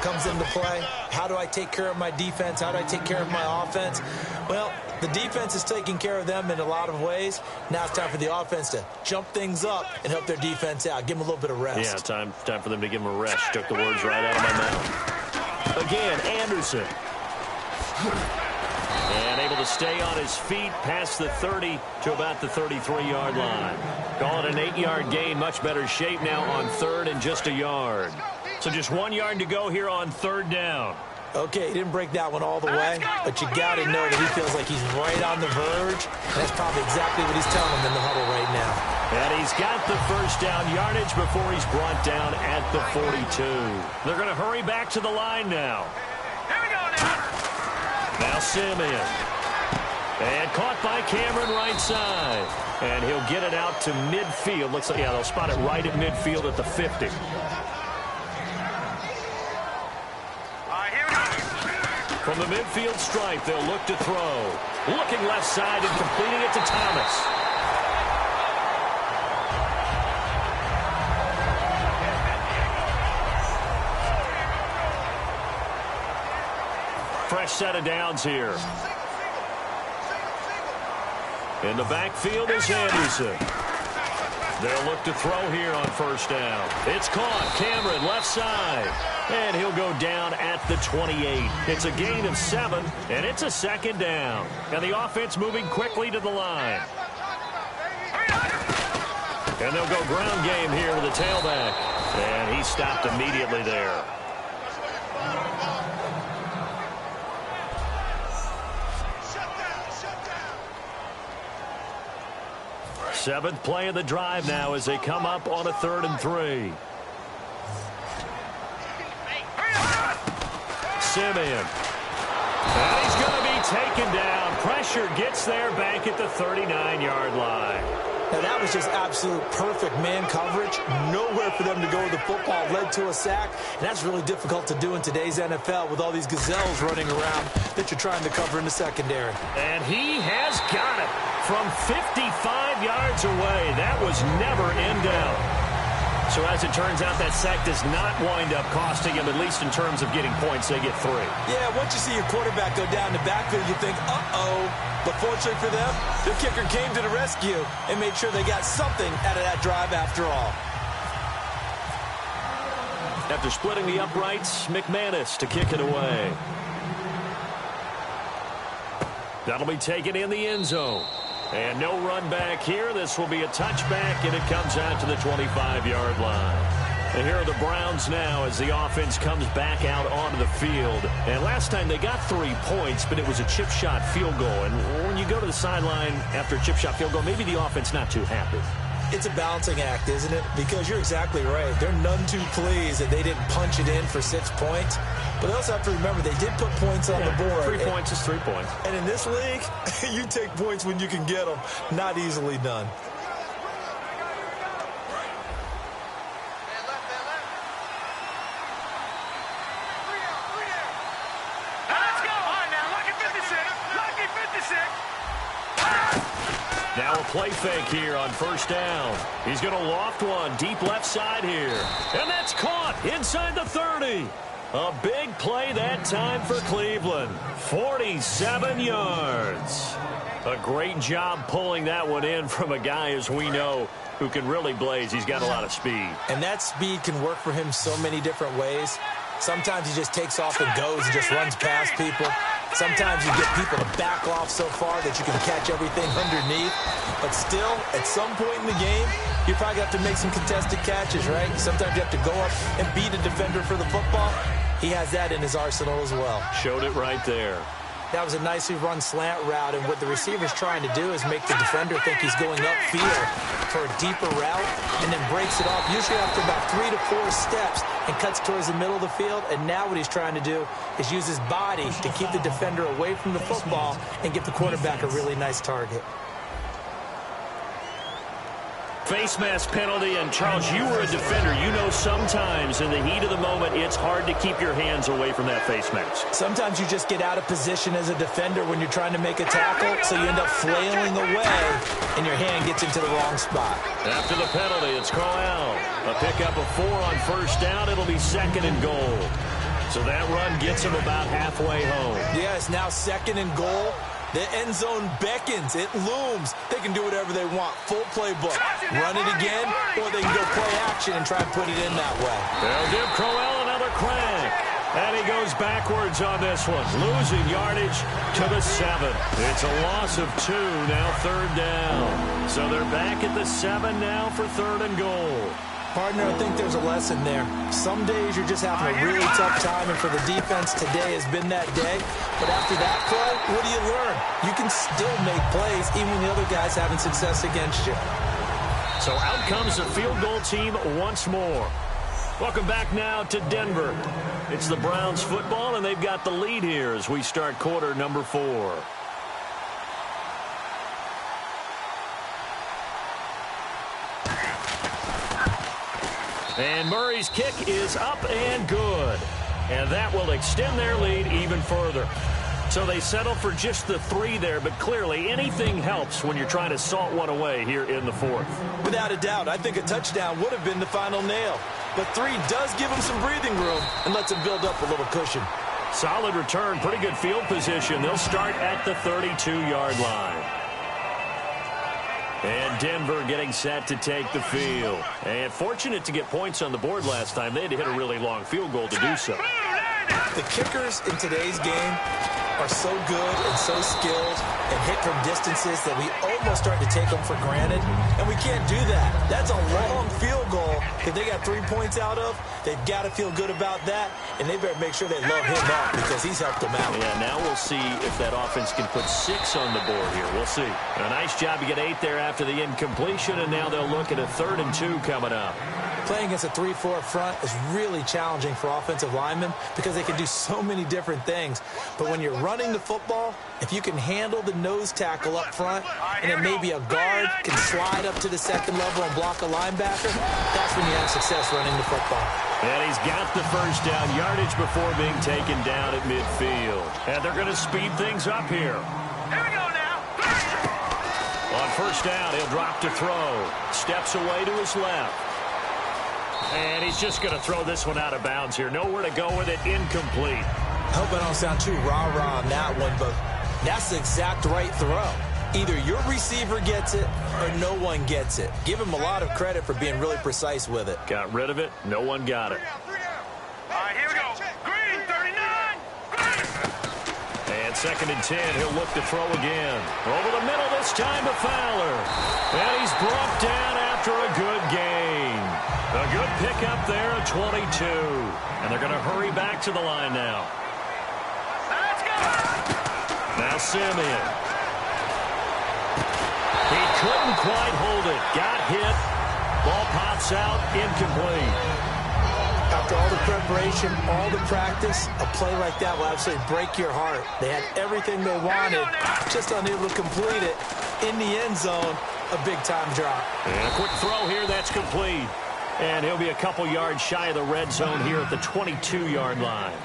comes into play. How do I take care of my defense? How do I take care of my offense? Well, the defense is taking care of them in a lot of ways. Now it's time for the offense to jump things up and help their defense out. Give them a little bit of rest. Yeah, time for them to give them a rest. Took the words right out of my mouth. Again, Anderson. And able to stay on his feet past the 30 to about the 33-yard line. Call it an 8-yard gain. Much better shape now on 3rd and just a yard. So just 1 yard to go here on 3rd down. Okay, he didn't break that one all the way, but you got to know that he feels like he's right on the verge. And that's probably exactly what he's telling them in the huddle right now. And he's got the first down yardage before he's brought down at the 42. They're going to hurry back to the line now. Now Simeon. And caught by Cameron right side. And he'll get it out to midfield. Looks like, yeah, they'll spot it right at midfield at the 50. From the midfield stripe, they'll look to throw. Looking left side and completing it to Thomas. Fresh set of downs here. In the backfield is Anderson. They'll look to throw here on first down. It's caught. Cameron left side. And he'll go down at the 28. It's a gain of 7, and it's a second down. And the offense moving quickly to the line. And they'll go ground game here with a tailback. And he stopped immediately there. Seventh play of the drive now as they come up on a 3rd and 3. Simeon. And he's going to be taken down. Pressure gets there back at the 39-yard line. Now, that was just absolute perfect man coverage. Nowhere for them to go with the football. Led to a sack. And that's really difficult to do in today's NFL with all these gazelles running around that you're trying to cover in the secondary. And he has got it from 55 yards away. That was never in doubt. So as it turns out, that sack does not wind up costing him, at least in terms of getting points. They get 3. Yeah, once you see your quarterback go down the backfield, you think, uh-oh. But fortunately for them, the kicker came to the rescue and made sure they got something out of that drive after all. After splitting the uprights, McManus to kick it away. That'll be taken in the end zone. And no run back here. This will be a touchback, and it comes out to the 25-yard line. And here are the Browns now as the offense comes back out onto the field. And last time they got 3 points, but it was a chip shot field goal. And when you go to the sideline after a chip shot field goal, maybe the offense not too happy. It's a balancing act, isn't it? Because you're exactly right. They're none too pleased that they didn't punch it in for 6 points. But they also have to remember they did put points on the board. 3 points is 3 points. And in this league, you take points when you can get them. Not easily done. Now a play fake here on first down. He's going to loft one deep left side here. And that's caught inside the 30. A big play that time for Cleveland. 47 yards. A great job pulling that one in from a guy, as we know, who can really blaze. He's got a lot of speed. And that speed can work for him so many different ways. Sometimes he just takes off and goes and just runs past people. Sometimes you get people to back off so far that you can catch everything underneath. But still, at some point in the game, you probably have to make some contested catches, right? Sometimes you have to go up and beat a defender for the football. He has that in his arsenal as well. Showed it right there. That was a nicely run slant route, and what the receiver's trying to do is make the defender think he's going upfield for a deeper route and then breaks it off, usually after about 3 to 4 steps, and cuts towards the middle of the field. And now what he's trying to do is use his body to keep the defender away from the football and get the quarterback a really nice target. Face mask penalty, and Charles, you were a defender. You know sometimes in the heat of the moment, it's hard to keep your hands away from that face mask. Sometimes you just get out of position as a defender when you're trying to make a tackle, so you end up flailing away, and your hand gets into the wrong spot. After the penalty, it's Corral. A pickup of 4 on first down. It'll be 2nd and goal. So that run gets him about halfway home. Yeah, it's now 2nd and goal. The end zone beckons. It looms. They can do whatever they want. Full playbook. Run it again, or they can go play action and try and put it in that way. They'll give Crowell another crack. And he goes backwards on this one. Losing yardage to the 7. It's a loss of 2, now 3rd down. So they're back at the 7 now for 3rd and goal. Partner, I think there's a lesson there. Some days you're just having a really tough time, and for the defense, today has been that day. But after that play, what do you learn? You can still make plays even when the other guy's having success against you. So out comes the field goal team once more. Welcome back now to Denver. It's the Browns football, and they've got the lead here as we start quarter number 4. And Murray's kick is up and good. And that will extend their lead even further. So they settle for just the 3 there, but clearly anything helps when you're trying to salt one away here in the 4th. Without a doubt, I think a touchdown would have been the final nail. But 3 does give them some breathing room and lets them build up a little cushion. Solid return, pretty good field position. They'll start at the 32-yard line. And Denver getting set to take the field. And fortunate to get points on the board last time. They had to hit a really long field goal to do so. The kickers in today's game are so good and so skilled and hit from distances that we almost start to take them for granted. And we can't do that. That's a long field goal that they got 3 points out of. They've got to feel good about that, and they better make sure they love him up because he's helped them out. Yeah, now we'll see if that offense can put 6 on the board here. We'll see. A nice job to get 8 there after the incompletion, and now they'll look at a 3rd and 2 coming up. Playing against a 3-4 front is really challenging for offensive linemen because they can do so many different things. But when you're running the football, if you can handle the nose tackle up front and then maybe a guard can slide up to the 2nd level and block a linebacker, that's when you have success running the football. And he's got the 1st down yardage before being taken down at midfield. And they're going to speed things up here. Here we go now. On 1st down, he'll drop to throw. Steps away to his left. And he's just going to throw this one out of bounds here. Nowhere to go with it. Incomplete. I hope I don't sound too rah-rah on that one, but that's the exact right throw. Either your receiver gets it or no one gets it. Give him a lot of credit for being really precise with it. Got rid of it. No one got it. All right, here we go. Green, 39. Green. And 2nd and 10. He'll look to throw again. Over the middle this time to Fowler. And he's brought down after a good gain. A good pickup there at 22. And they're going to hurry back to the line now. Let's go. Now Simeon. He couldn't quite hold it. Got hit. Ball pops out. Incomplete. After all the preparation, all the practice, a play like that will absolutely break your heart. They had everything they wanted, just unable to complete it. In the end zone, a big-time drop. And a quick throw here. That's complete. And he'll be a couple yards shy of the red zone here at the 22-yard line.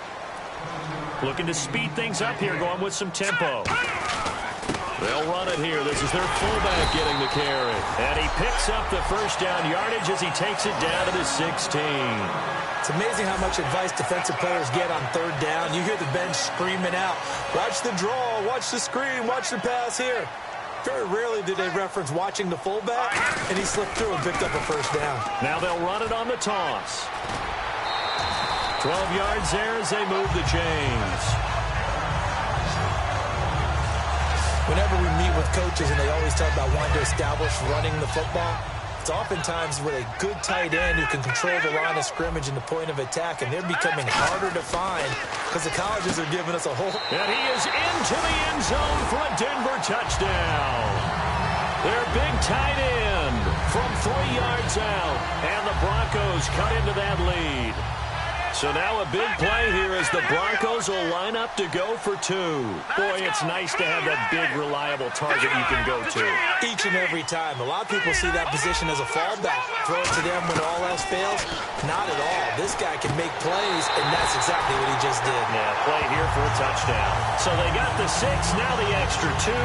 Looking to speed things up here, going with some tempo. They'll run it here. This is their fullback getting the carry. And he picks up the 1st down yardage as he takes it down to the 16. It's amazing how much advice defensive players get on 3rd down. You hear the bench screaming out, watch the draw, watch the screen, watch the pass here. Very rarely do they reference watching the fullback, and he slipped through and picked up a 1st down. Now they'll run it on the toss. 12 yards there as they move the chains. Whenever we meet with coaches and they always talk about wanting to establish running the football, it's oftentimes with a good tight end who can control the line of scrimmage and the point of attack, and they're becoming harder to find because the colleges are giving us a whole... And he is into the end zone for a Denver touchdown. Their big tight end from 3 yards out, and the Broncos cut into that lead. So now a big play here as the Broncos will line up to go for 2. Boy, it's nice to have that big, reliable target you can go to. Each and every time. A lot of people see that position as a fallback. Throw it to them when all else fails. Not at all. This guy can make plays, and that's exactly what he just did. Yeah, play here for a touchdown. So they got the 6, now the extra 2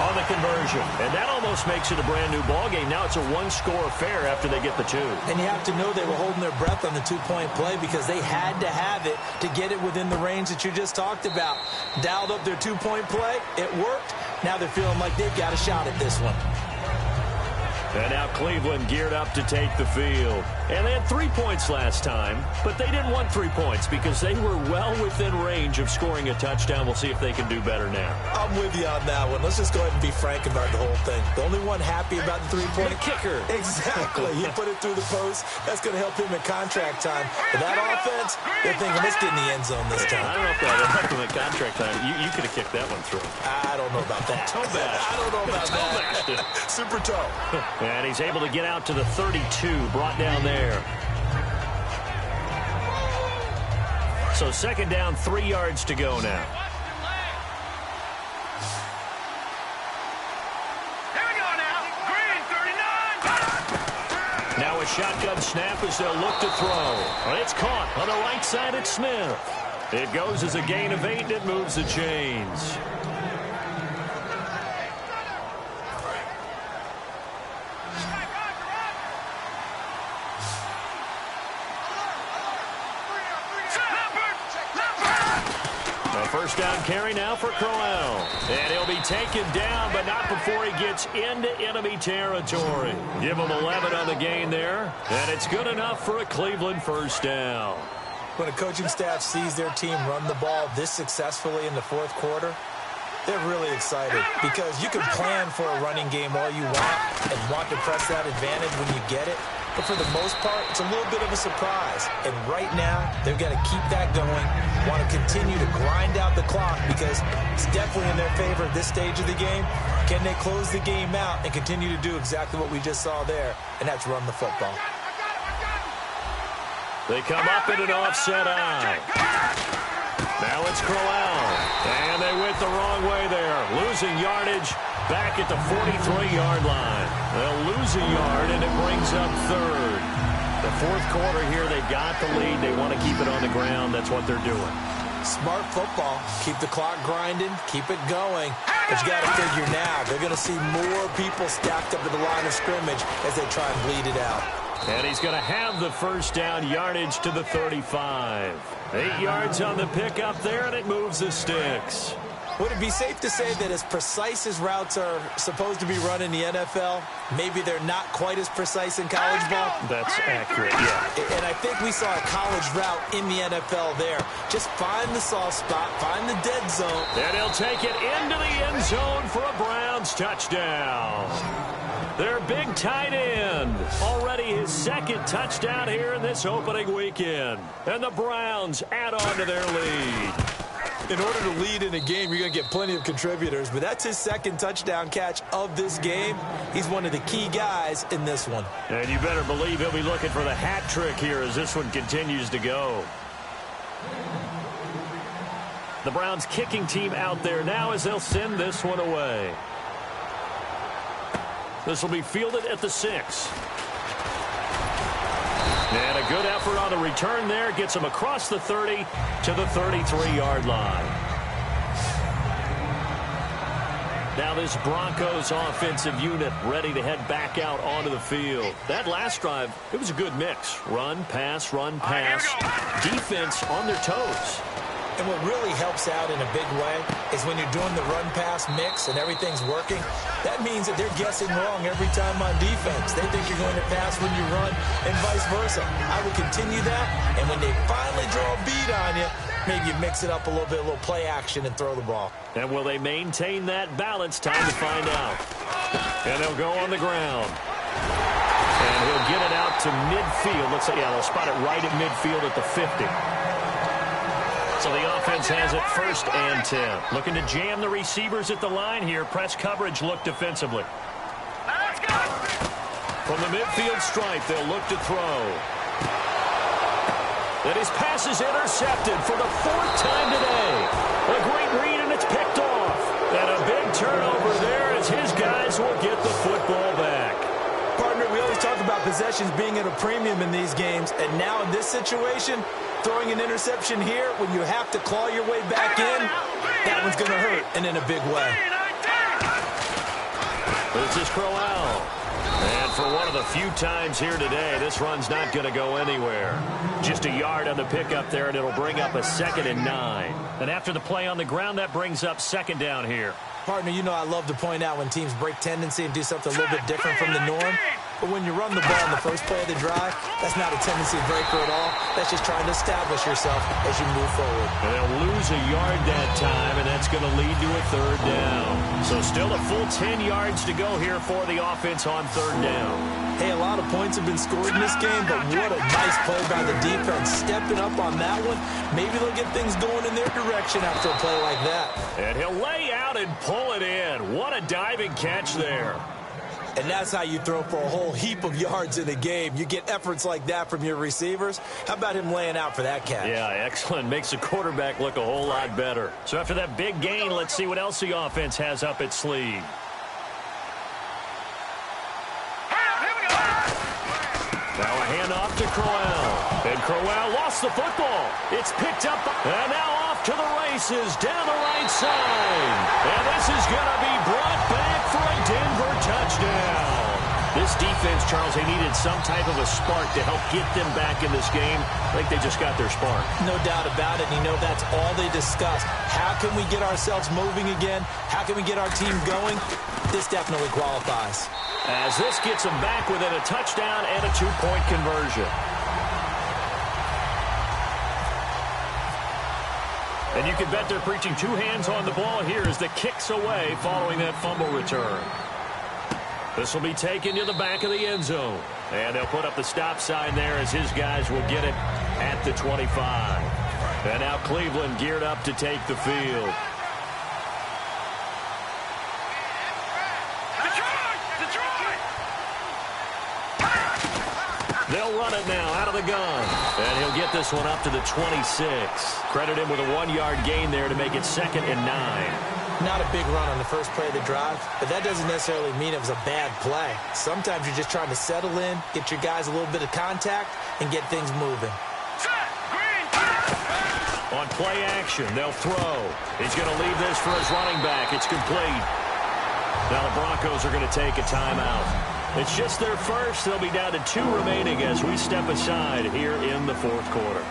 on the conversion. And that almost makes it a brand-new ballgame. Now it's a 1-score affair after they get the 2. And you have to know they were holding their breath on the 2-point play because they had to have it to get it within the range that you just talked about. Dialed up their 2-point play. It worked. Now they're feeling like they've got a shot at this one. And now Cleveland geared up to take the field. And they had 3 points last time, but they didn't want 3 points because they were well within range of scoring a touchdown. We'll see if they can do better now. I'm with you on that one. Let's just go ahead and be frank about the whole thing. The only one happy about the 3-point... The kicker. Exactly. He put it through the post. That's going to help him in contract time. But that offense, they're thinking, let's get in the end zone this time. I don't know if that would help him in contract time. You could have kicked that one through. I don't know about that. Toe bash. I don't know about that. Super toe. And he's able to get out to the 32, brought down there. So 2nd down, 3 yards to go now. Here we go now. Green, 39. Now Now a shotgun snap as they'll look to throw. It's caught on the right side at Smith. It goes as a gain of 8, and it moves the chains. First down carry now for Crowell. And he'll be taken down, but not before he gets into enemy territory. Give him 11 on the gain there, and it's good enough for a Cleveland first down. When a coaching staff sees their team run the ball this successfully in the fourth quarter, they're really excited because you can plan for a running game all you want and want to press that advantage when you get it. But for the most part, it's a little bit of a surprise. And right now, they've got to keep that going, want to continue to grind out the clock because it's definitely in their favor at this stage of the game. Can they close the game out and continue to do exactly what we just saw there, and that's run the football. They come up in an offset eye. Now it's Crowell. And they went the wrong way there. Losing yardage back at the 43-yard line. They'll lose a yard, and it brings up third. The fourth quarter here, they've got the lead. They want to keep it on the ground. That's what they're doing. Smart football. Keep the clock grinding. Keep it going. But you got to figure now, they're going to see more people stacked up at the line of scrimmage as they try and bleed it out. And he's going to have the first down, yardage to the 35. 8 yards on the pickup there, and it moves the sticks. Would it be safe to say that as precise as routes are supposed to be run in the NFL, maybe they're not quite as precise in college ball? That's accurate, yeah. And I think we saw a college route in the NFL there. Just find the soft spot, find the dead zone. And he'll take it into the end zone for a Browns touchdown. Their big tight end, already his second touchdown here in this opening weekend. And the Browns add on to their lead. In order to lead in a game, you're going to get plenty of contributors, but that's his second touchdown catch of this game. He's one of the key guys in this one. And you better believe he'll be looking for the hat trick here as this one continues to go. The Browns kicking team out there now as they'll send this one away. This will be fielded at the 6. And a good effort on the return there. Gets him across the 30 to the 33-yard line. Now this Broncos offensive unit ready to head back out onto the field. That last drive, it was a good mix. Run, pass, defense on their toes. And what really helps out in a big way is when you're doing the run-pass mix and everything's working, that means that they're guessing wrong every time on defense. They think you're going to pass when you run and vice versa. I would continue that, and when they finally draw a beat on you, maybe you mix it up a little bit, a little play action, and throw the ball. And will they maintain that balance? Time to find out. And they'll go on the ground. And he'll get it out to midfield. Let's say, yeah, they'll spot it right at midfield at the 50. So the offense has it 1st and 10. Looking to jam the receivers at the line here. Press coverage look defensively. Let's go! From the midfield stripe, they'll look to throw. And his pass is intercepted for the 4th time today. A great read, and it's picked off. And a big turnover there as his guys will get the football back. Partner, we always talk about possessions being at a premium in these games. And now in this situation, throwing an interception here when you have to claw your way back in, that one's going to hurt, and in a big way. This is Crowell. And for one of the few times here today, this run's not going to go anywhere. Just a yard on the pickup there, and it'll bring up a 2nd and 9. And after the play on the ground, that brings up 2nd down here. Partner, you know I love to point out when teams break tendency and do something a little bit different from the norm. But when you run the ball in the first play of the drive, that's not a tendency breaker at all. That's just trying to establish yourself as you move forward. And they'll lose a yard that time, and that's going to lead to a 3rd down. So still a full 10 yards to go here for the offense on 3rd down. Hey, a lot of points have been scored in this game, but what a nice play by the defense. Stepping up on that one. Maybe they'll get things going in their direction after a play like that. And he'll lay out and pull it in. What a diving catch there. And that's how you throw for a whole heap of yards in a game. You get efforts like that from your receivers. How about him laying out for that catch? Yeah, excellent. Makes the quarterback look a whole lot better. So after that big gain, let's see what else the offense has up its sleeve. Now a handoff to Crowell. And Crowell lost the football. It's picked up. And now off to the races down the right side. And this is going to be brought back for a Denver touchdown. This defense, Charles, they needed some type of a spark to help get them back in this game. I think they just got their spark. No doubt about it. You know, that's all they discussed. How can we get ourselves moving again? How can we get our team going? This definitely qualifies. As this gets them back within a touchdown and a 2-point conversion. And you can bet they're preaching two hands on the ball here as the kick's away following that fumble return. This will be taken to the back of the end zone. And they'll put up the stop sign there as his guys will get it at the 25. And now Cleveland geared up to take the field. They'll run it now out of the gun. And he'll get this one up to the 26. Credit him with a 1-yard gain there to make it 2nd and 9. Not a big run on the first play of the drive, but that doesn't necessarily mean it was a bad play. Sometimes you're just trying to settle in, get your guys a little bit of contact, and get things moving. On play action, they'll throw. He's going to leave this for his running back. It's complete. Now the Broncos are going to take a timeout. It's just their first. They'll be down to 2 remaining as we step aside here in the 4th quarter.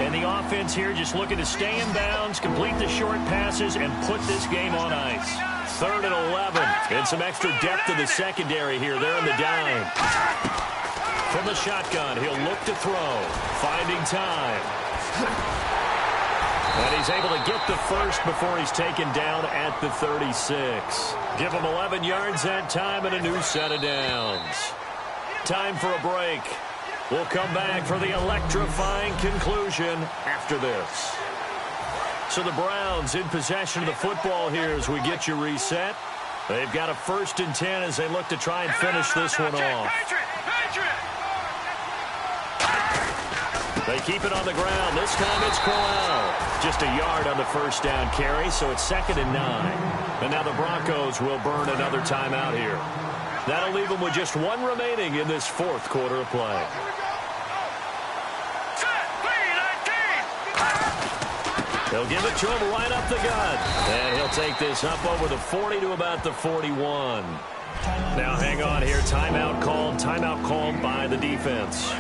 And the offense here just looking to stay in bounds, complete the short passes, and put this game on ice. 3rd and 11. And some extra depth to the secondary here. They're in the dime. From the shotgun, he'll look to throw. Finding time. And he's able to get the first before he's taken down at the 36. Give him 11 yards that time and a new set of downs. Time for a break. We'll come back for the electrifying conclusion after this. So the Browns in possession of the football here as we get you reset. They've got a 1st and 10 as they look to try and finish this one off. They keep it on the ground. This time it's Crowell. Just a yard on the first down carry, so it's 2nd and 9. And now the Broncos will burn another timeout here. That'll leave them with just 1 remaining in this 4th quarter of play. They'll give it to him right up the gut. And he'll take this up over the 40 to about the 41. Now hang on here. Timeout called by the defense.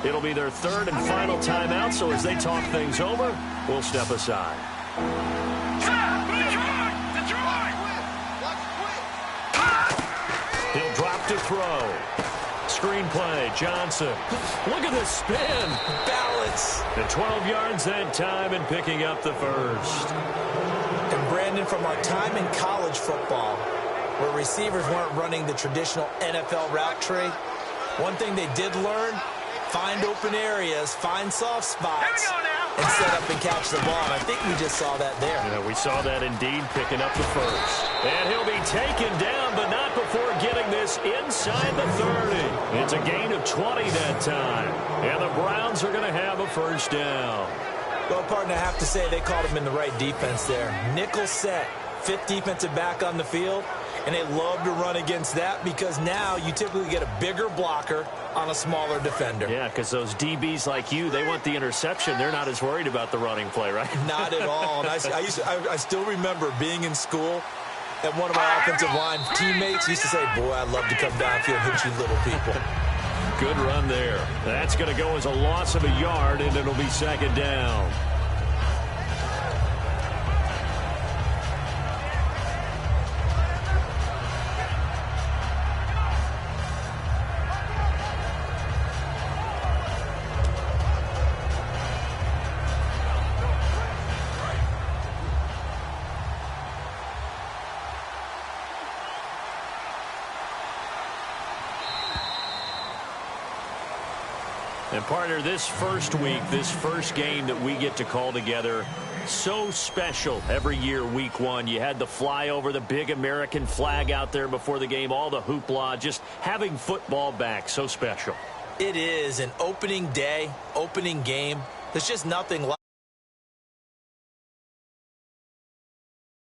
It'll be their 3rd and final timeout, so as they talk things over, we'll step aside. He'll drop to throw. Screenplay, Johnson. Look at this spin. Balance. And 12 yards that time and picking up the first. And Brandon, from our time in college football, where receivers weren't running the traditional NFL route tree, one thing they did learn, find open areas, find soft spots, and set up and catch the ball. And I think we just saw that there. Yeah, we saw that indeed, picking up the first. And he'll be taken down, but not before getting this inside the 30. It's a gain of 20 that time. And the Browns are going to have a first down. Well, partner, I have to say they called him in the right defense there. Nickel set, 5th defensive back on the field. And they love to run against that because now you typically get a bigger blocker on a smaller defender. Yeah, because those DBs like you, they want the interception. They're not as worried about the running play, right? Not at all. And I still remember being in school, and one of my offensive line teammates used to say, boy, I'd love to come downfield and hit you little people. Good run there. That's going to go as a loss of a yard, and it'll be 2nd down. And partner, this first week, this first game that we get to call together, so special every year, week 1. You had the flyover, the big American flag out there before the game, all the hoopla, just having football back, so special. It is an opening day, opening game. There's just nothing like